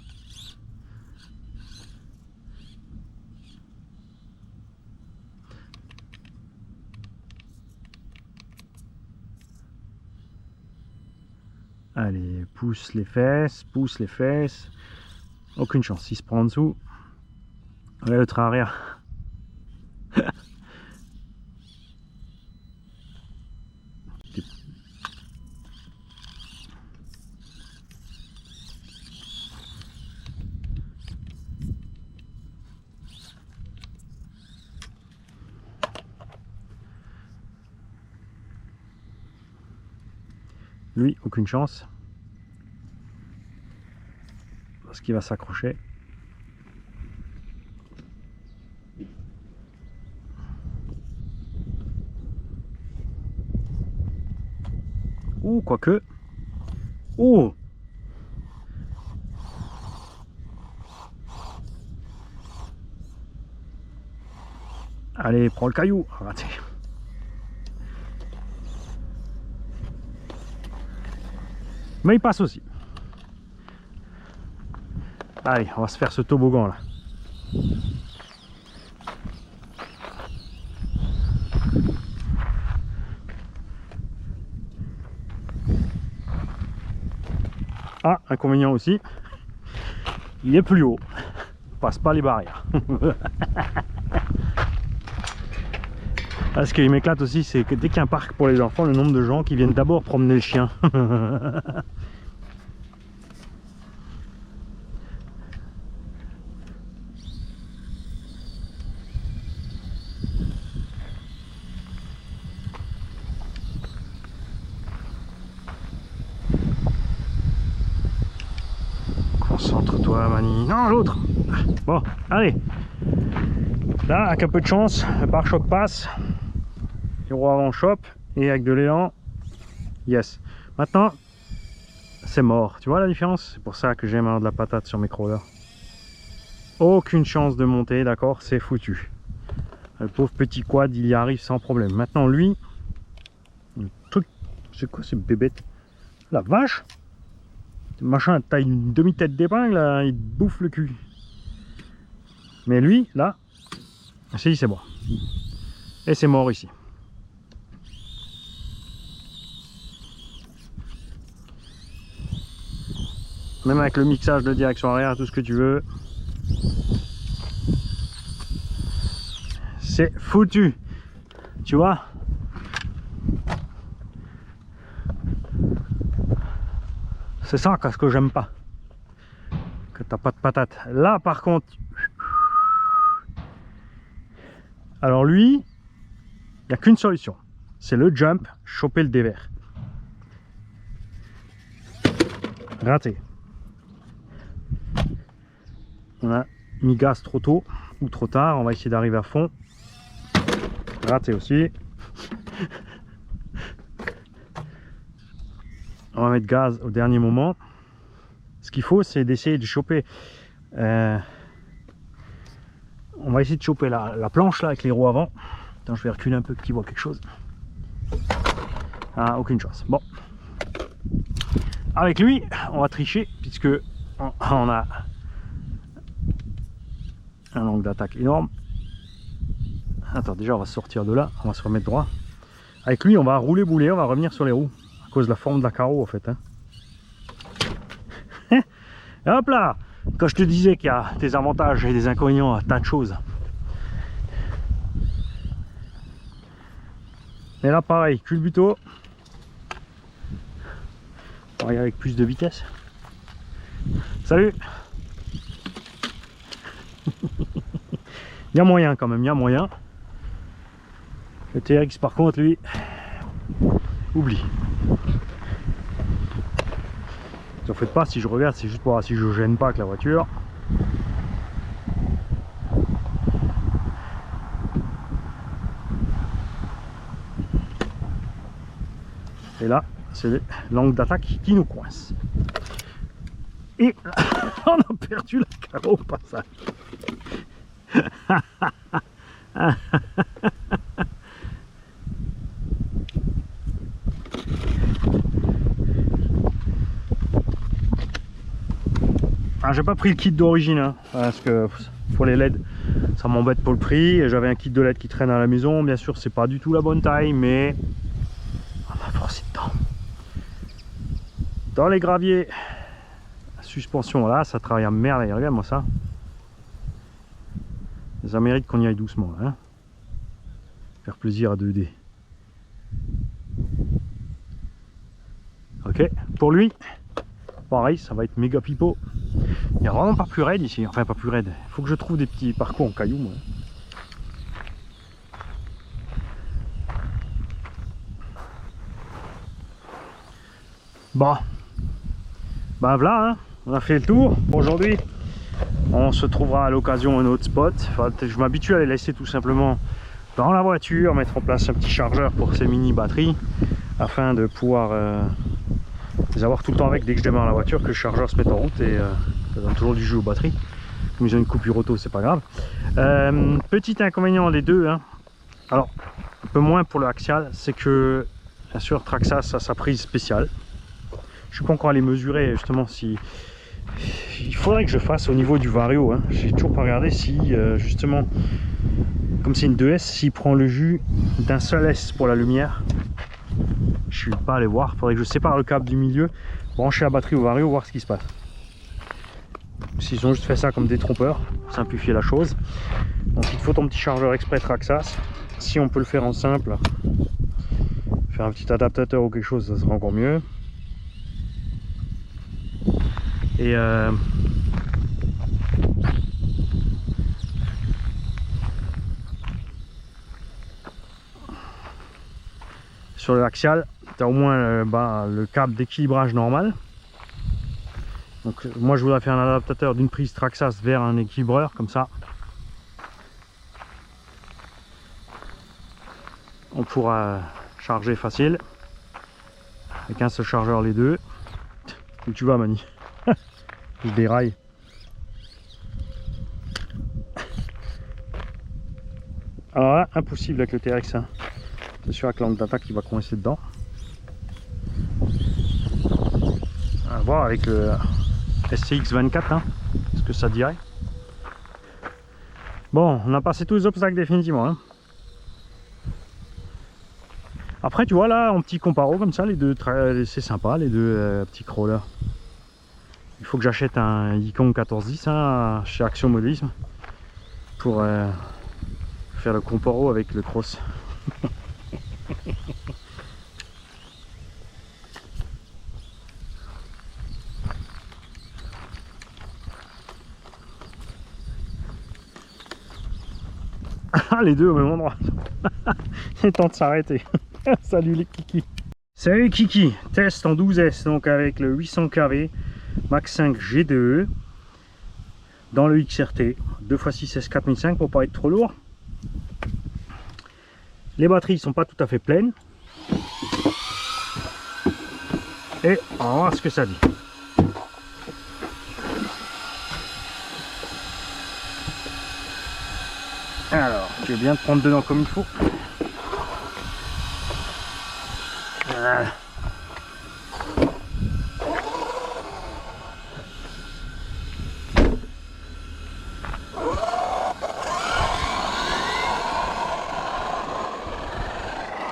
Allez, pousse les fesses, pousse les fesses. Aucune chance, il se prend en dessous. Regarde le train arrière. Lui, aucune chance. Parce qu'il va s'accrocher. Ou quoique. Oh! Allez, prends le caillou. Raté. Mais il passe aussi. Allez, on va se faire ce toboggan là. Ah, inconvénient aussi, il est plus haut. Il passe pas les barrières. Ah, ce qui m'éclate aussi, c'est que dès qu'il y a un parc pour les enfants, le nombre de gens qui viennent d'abord promener le chien. Concentre-toi, Mani. Non, l'autre. Bon, allez. Là, avec un peu de chance, le pare-choc passe. Les roues avant chope. Et avec de l'élan, yes. Maintenant, c'est mort. Tu vois la différence? C'est pour ça que j'aime avoir de la patate sur mes crawlers. Aucune chance de monter, d'accord? C'est foutu. Le pauvre petit quad, il y arrive sans problème. Maintenant, lui, le truc, c'est quoi ce bébête? La vache! Le machin, taille une demi-tête d'épingle, il bouffe le cul. Mais lui, là, si, c'est bon. Et c'est mort ici. Même avec le mixage de direction arrière, tout ce que tu veux. C'est foutu. Tu vois? C'est ça qu'est-ce que j'aime pas. Que t'as pas de patate. Là par contre. Alors lui, il n'y a qu'une solution. C'est le jump, choper le dévers. Raté. On a mis gaz trop tôt ou trop tard. On va essayer d'arriver à fond. Raté aussi. On va mettre gaz au dernier moment. Ce qu'il faut, c'est d'essayer de choper. On va essayer de choper la planche là avec les roues avant. Attends, je vais reculer un peu qu'il voit quelque chose. Ah, aucune chance. Bon. Avec lui, on va tricher puisque on a un angle d'attaque énorme. Attends, déjà on va sortir de là, on va se remettre droit. Avec lui, on va rouler bouler, on va revenir sur les roues à cause de la forme de la carreau en fait. Hein. Et hop là, quand je te disais qu'il y a des avantages et des inconvénients à tas de choses. Et là pareil, culbuto. On va y aller avec plus de vitesse. Salut. Il y a moyen quand même, il y a moyen. Le TRX par contre lui, oublie. En fait pas, si je regarde, c'est juste pour voir si je gêne pas avec la voiture. Et là, c'est l'angle d'attaque qui nous coince. Et on a perdu la carreau au passage. Ah, j'ai pas pris le kit d'origine hein, parce que pour les LED ça m'embête pour le prix. J'avais un kit de LED qui traîne à la maison, bien sûr c'est pas du tout la bonne taille, mais on m'a forcé dedans. Dans les graviers, la suspension là, ça travaille à merde, regarde moi ça. Ça mérite qu'on y aille doucement là, hein. Faire plaisir à 2D. Ok, pour lui, pareil, ça va être méga pipeau. Il n'y a vraiment pas plus raide ici, enfin pas plus raide. Il faut que je trouve des petits parcours en cailloux moi. Bon, ben voilà, hein, on a fait le tour. Aujourd'hui, on se trouvera à l'occasion un autre spot. Enfin, je m'habitue à les laisser tout simplement dans la voiture, mettre en place un petit chargeur pour ces mini batteries, afin de pouvoir les avoir tout le temps avec dès que je démarre la voiture, que le chargeur se mette en route et ça donne toujours du jus aux batteries. Comme ils ont une coupure auto, c'est pas grave. Petit inconvénient des deux, hein. Alors un peu moins pour le axial, c'est que bien sûr Traxxas a sa prise spéciale. Je suis pas encore allé mesurer justement si il faudrait que je fasse au niveau du Vario, hein. J'ai toujours pas regardé si justement comme c'est une 2S, s'il prend le jus d'un seul S pour la lumière. Je suis pas allé voir, il faudrait que je sépare le câble du milieu, brancher la batterie au Vario, voir ce qui se passe. S'ils ont juste fait ça comme des trompeurs, pour simplifier la chose. Donc il te faut ton petit chargeur exprès Traxxas. Si on peut le faire en simple, faire un petit adaptateur ou quelque chose, ça sera encore mieux. Et sur le axial, tu as au moins le câble d'équilibrage normal. Donc moi je voudrais faire un adaptateur d'une prise Traxxas vers un équilibreur comme ça. On pourra charger facile avec un seul chargeur les deux. Où tu vas Mani? Je déraille. Alors là, impossible avec le TRX. Hein. C'est sûr avec l'angle d'attaque qui va coincer dedans. On va voir avec le SCX 24 hein, ce que ça dirait. Bon, on a passé tous les obstacles définitivement. Hein. Après tu vois là en petit comparo comme ça, les deux c'est sympa les deux petits crawlers. Il faut que j'achète un Icon 1410 hein, chez Action Modélisme pour faire le comparo avec le Cross. Les deux au même endroit. Il est temps de s'arrêter. Salut les kiki. Salut kiki. Test en 12S donc avec le 800 kV Max 5 GDE dans le XRT 2x6 S4005 pour pas être trop lourd. Les batteries sont pas tout à fait pleines. Et on va voir ce que ça dit. Alors, tu veux bien te prendre dedans comme il faut. Voilà.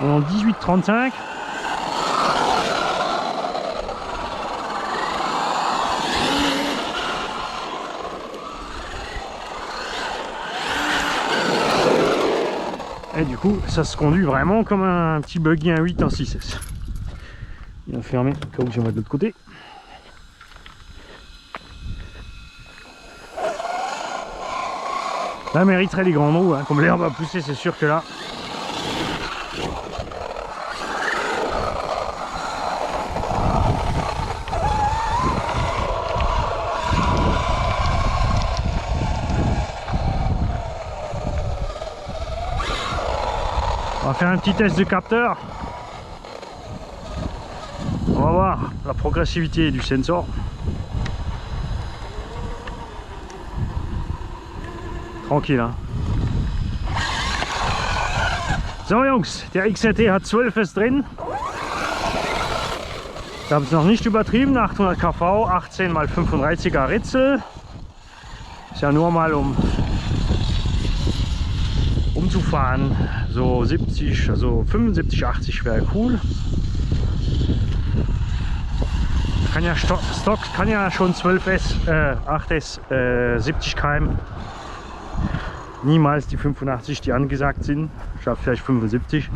On est en 18,35. Et du coup, ça se conduit vraiment comme un petit buggy 1.8 en 6S. Il va fermer, au cas où je vais de l'autre côté. Là mériterait les grandes roues, hein. Comme l'air va pousser, c'est sûr que là. On va faire un petit test de capteur. On va voir la progressivité du sensor. Tranquille, hein. So Jungs, der XRT hat 12S drin. Ich habe es noch nicht übertrieben, 800 kV, 18 x 35er Ritzel. Ist ja nur mal umzufahren, so 70, also 75, 80 wäre cool. Kann ja Stock kann ja schon 12S, 8S, 70 km. Niemals die 85, die angesagt sind. Ich habe vielleicht 75.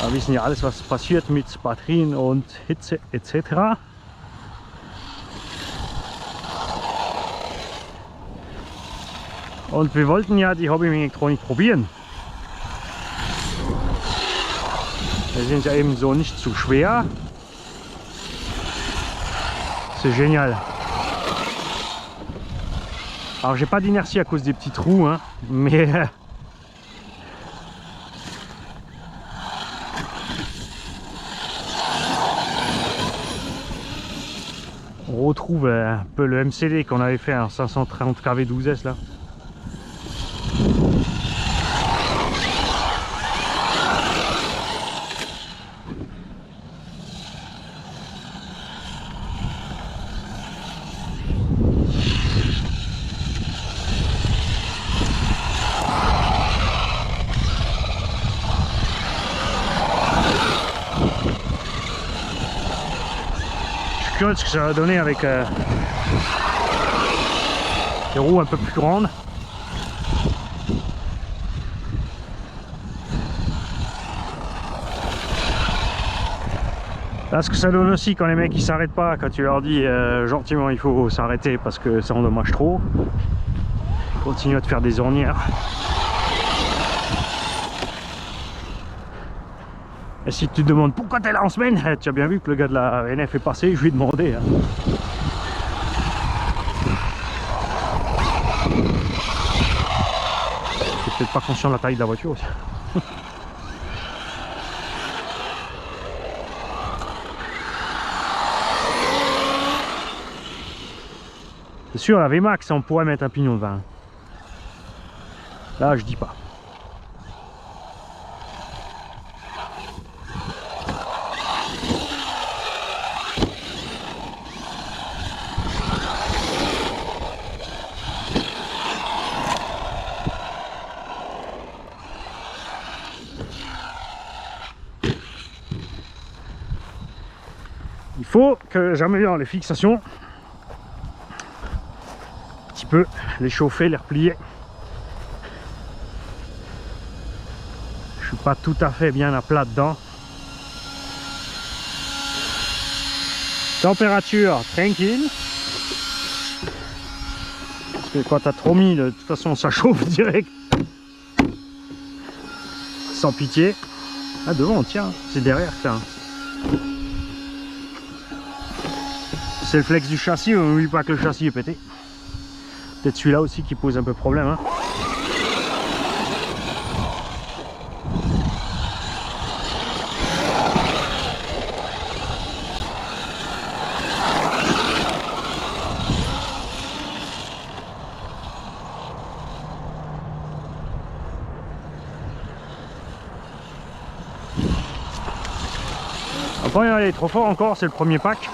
Wir wissen ja alles, was passiert mit Batterien und Hitze etc. Und wir wollten ja die Hobby-Elektronik probieren. Die sind ja eben so nicht zu schwer. C'est génial. Alors j'ai pas d'inertie à cause des petits trous, hein, mais on retrouve un peu le MCD qu'on avait fait en 530 kV 12S là. Ce que ça va donner avec des roues un peu plus grandes. Là, ce que ça donne aussi quand les mecs ils s'arrêtent pas, quand tu leur dis gentiment il faut s'arrêter parce que ça endommage trop, ils continuent à te faire des ornières. Et si tu te demandes pourquoi tu es là en semaine, tu as bien vu que le gars de la NF est passé, je lui ai demandé. Hein. Tu n'es peut-être pas conscient de la taille de la voiture aussi. C'est sûr, la VMAX, on pourrait mettre un pignon de 20. Là, je dis pas. Il faut que j'améliore les fixations, un petit peu, les chauffer, les replier. Je suis pas tout à fait bien à plat dedans. Température tranquille. Parce que quand tu as trop mis, de toute façon ça chauffe direct. Sans pitié. Ah devant, tiens, c'est derrière, tiens. C'est le flex du châssis, on n'oublie pas que le châssis est pété. Peut-être celui-là aussi qui pose un peu problème. Hein. Après, il est trop fort encore, c'est le premier pack.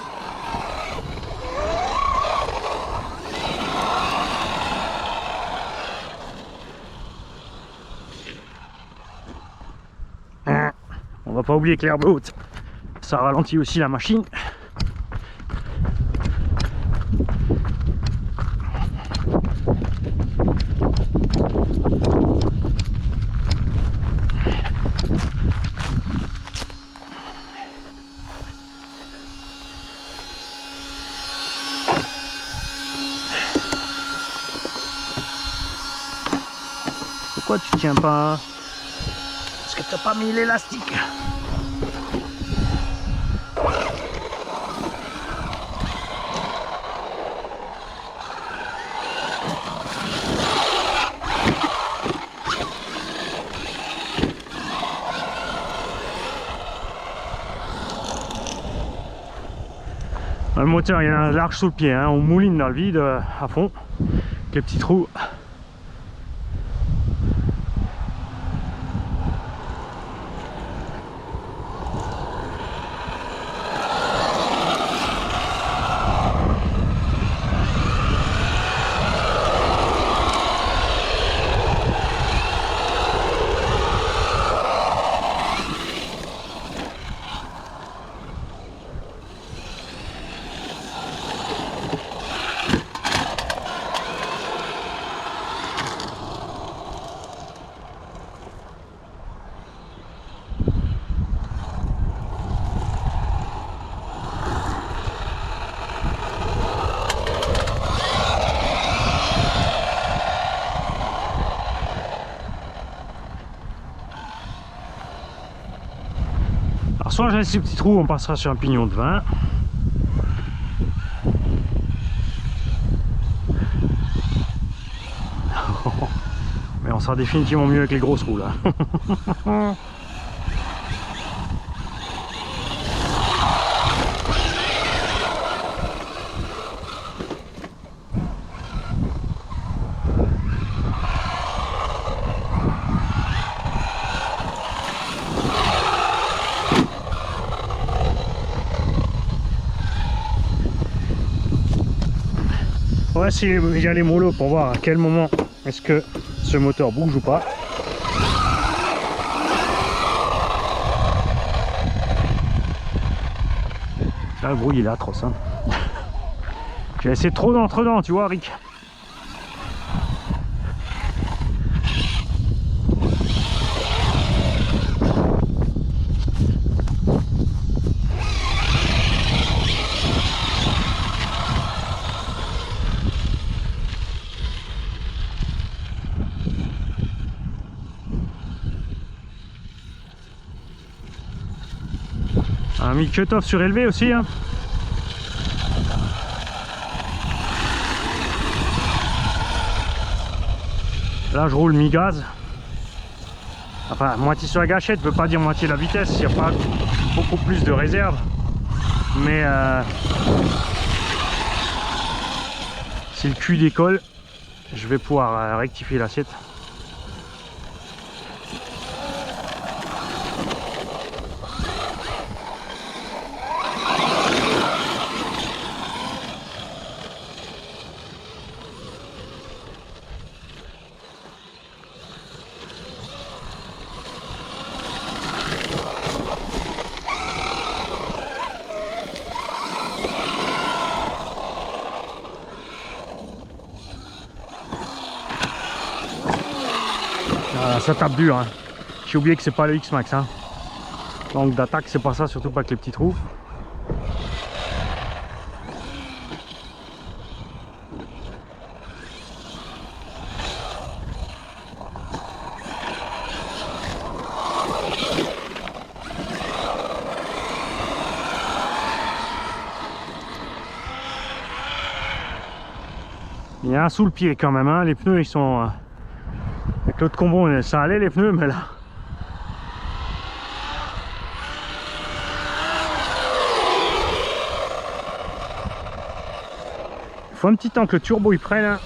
On va pas oublier que l'herbe haute, ça ralentit aussi la machine. Pourquoi tu tiens pas? Parce que t'as pas mis l'élastique. Le moteur il y a un large sous le pied, hein. On mouline dans le vide à fond, avec les petits trous. Alors soit je laisse ces petits trous, on passera sur un pignon de 20. Mais on sera définitivement mieux avec les grosses roues là. On va essayer d'y aller mollo pour voir à quel moment est-ce que ce moteur bouge ou pas. Là le bruit il est atroce, hein. J'ai laissé trop d'entre-dents, tu vois Rick. Un mi-cut-off surélevé aussi, hein. Là je roule mi-gaz. Enfin moitié sur la gâchette, ne veut pas dire moitié la vitesse, il n'y a pas beaucoup plus de réserve. Mais si le cul décolle, je vais pouvoir rectifier l'assiette. Ça tape dur, hein. J'ai oublié que c'est pas le X-Max, hein. Donc d'attaque c'est pas ça, surtout pas avec les petits trous. Il y a un sous le pied quand même, hein. Les pneus ils sont... Avec l'autre combo ça allait les pneus, mais là... Il faut un petit temps que le turbo il prenne, hein.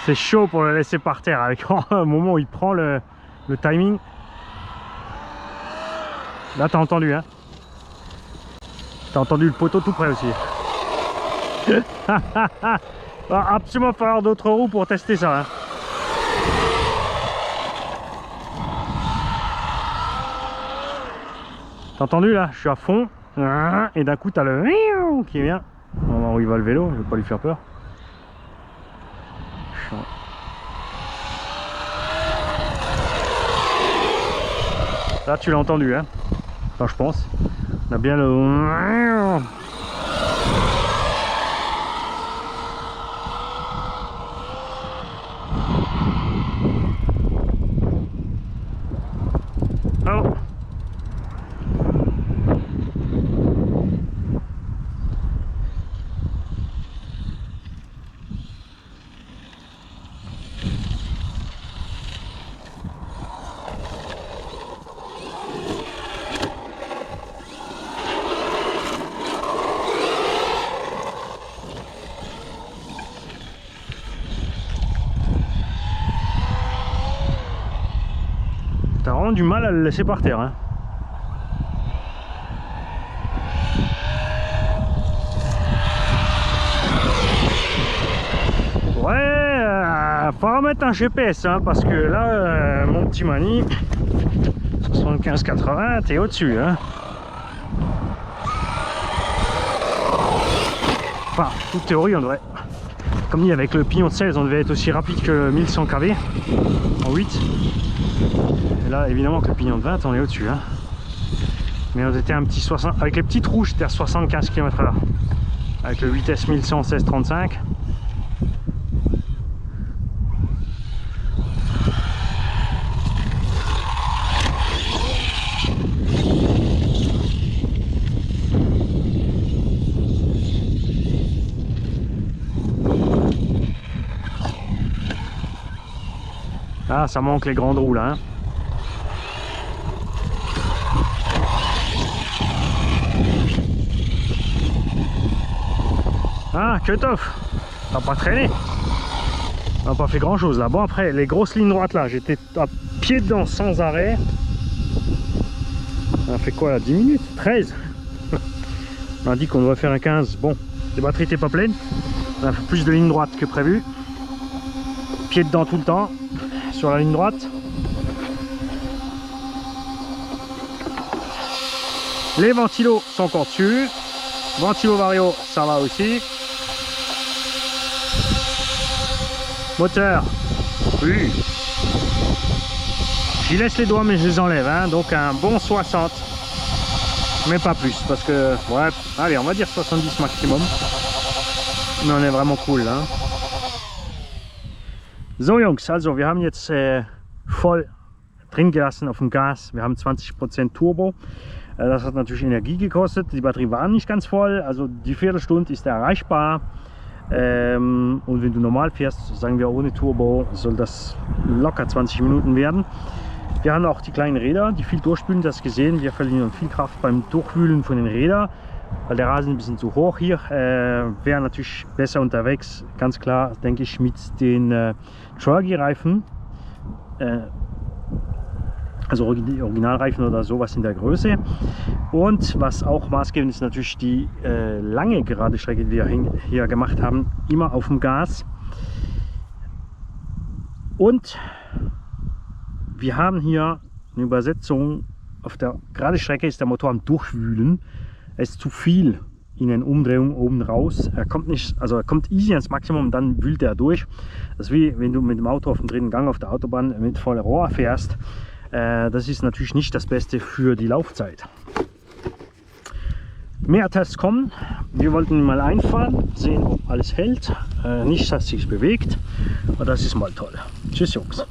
C'est chaud pour le laisser par terre avec un moment où il prend le timing. Là t'as entendu, hein. T'as entendu le poteau tout près aussi. Va absolument falloir d'autres roues pour tester ça, hein. T'as entendu là? Je suis à fond. Et d'un coup t'as le qui vient. On va voir où il va le vélo, je vais pas lui faire peur. Là tu l'as entendu, hein. Enfin je pense. On a bien le... vraiment du mal à le laisser par terre. Hein. Ouais, faut remettre un GPS hein, parce que là, mon petit Mani, 75-80, t'es au-dessus. Hein. Enfin, toute théorie, on devrait, comme dit avec le pignon de 16, on devait être aussi rapide que 1100 kV en 8. Et là, évidemment, que le pignon de 20, on est au-dessus. Hein. Mais on était un petit 60, avec les petits trous, j'étais à 75 km/h. Avec le vitesse 1100 16-35. Ah, ça manque les grandes roues là. Hein. Ah, cut-off. Ça n'a pas traîné. On n'a pas fait grand chose là. Bon, après, les grosses lignes droites là, j'étais à pied dedans sans arrêt. On a fait quoi là? 10 minutes 13. On a dit qu'on devrait faire un 15. Bon, les batteries n'étaient pas pleines. On a fait plus de lignes droites que prévu. Pied dedans tout le temps. Sur la ligne droite. Les ventilos sont encore dessus. Ventilo vario, ça va aussi. Moteur, oui. J'y laisse les doigts mais je les enlève. Hein. Donc un bon 60. Mais pas plus. Parce que, ouais, allez, on va dire 70 maximum. Mais on est vraiment cool. Hein. So Jungs, also wir haben jetzt voll drin gelassen auf dem Gas. Wir haben 20% Turbo. Das hat natürlich Energie gekostet. Die Batterie war nicht ganz voll. Also die Viertelstunde ist erreichbar. Und wenn du normal fährst, sagen wir ohne Turbo, soll das locker 20 Minuten werden. Wir haben auch die kleinen Räder, die viel durchspülen, das gesehen. Wir verlieren viel Kraft beim Durchwühlen von den Rädern. Weil der Rasen ein bisschen zu hoch hier, wäre natürlich besser unterwegs, ganz klar, denke ich, mit den Truggy-Reifen, also Originalreifen oder sowas in der Größe. Und was auch maßgebend ist, natürlich die lange gerade Strecke, die wir hier gemacht haben, immer auf dem Gas. Und wir haben hier eine Übersetzung, auf der gerade Strecke ist der Motor am Durchwühlen. Es ist zu viel in den Umdrehungen oben raus. Er kommt nicht, also er kommt easy ans Maximum und dann wühlt er durch. Das ist wie wenn du mit dem Auto auf dem dritten Gang auf der Autobahn mit voller Rohr fährst. Das ist natürlich nicht das Beste für die Laufzeit. Mehr Tests kommen. Wir wollten mal einfahren, sehen, ob alles hält. Nicht, dass es sich bewegt. Und das ist mal toll. Tschüss Jungs.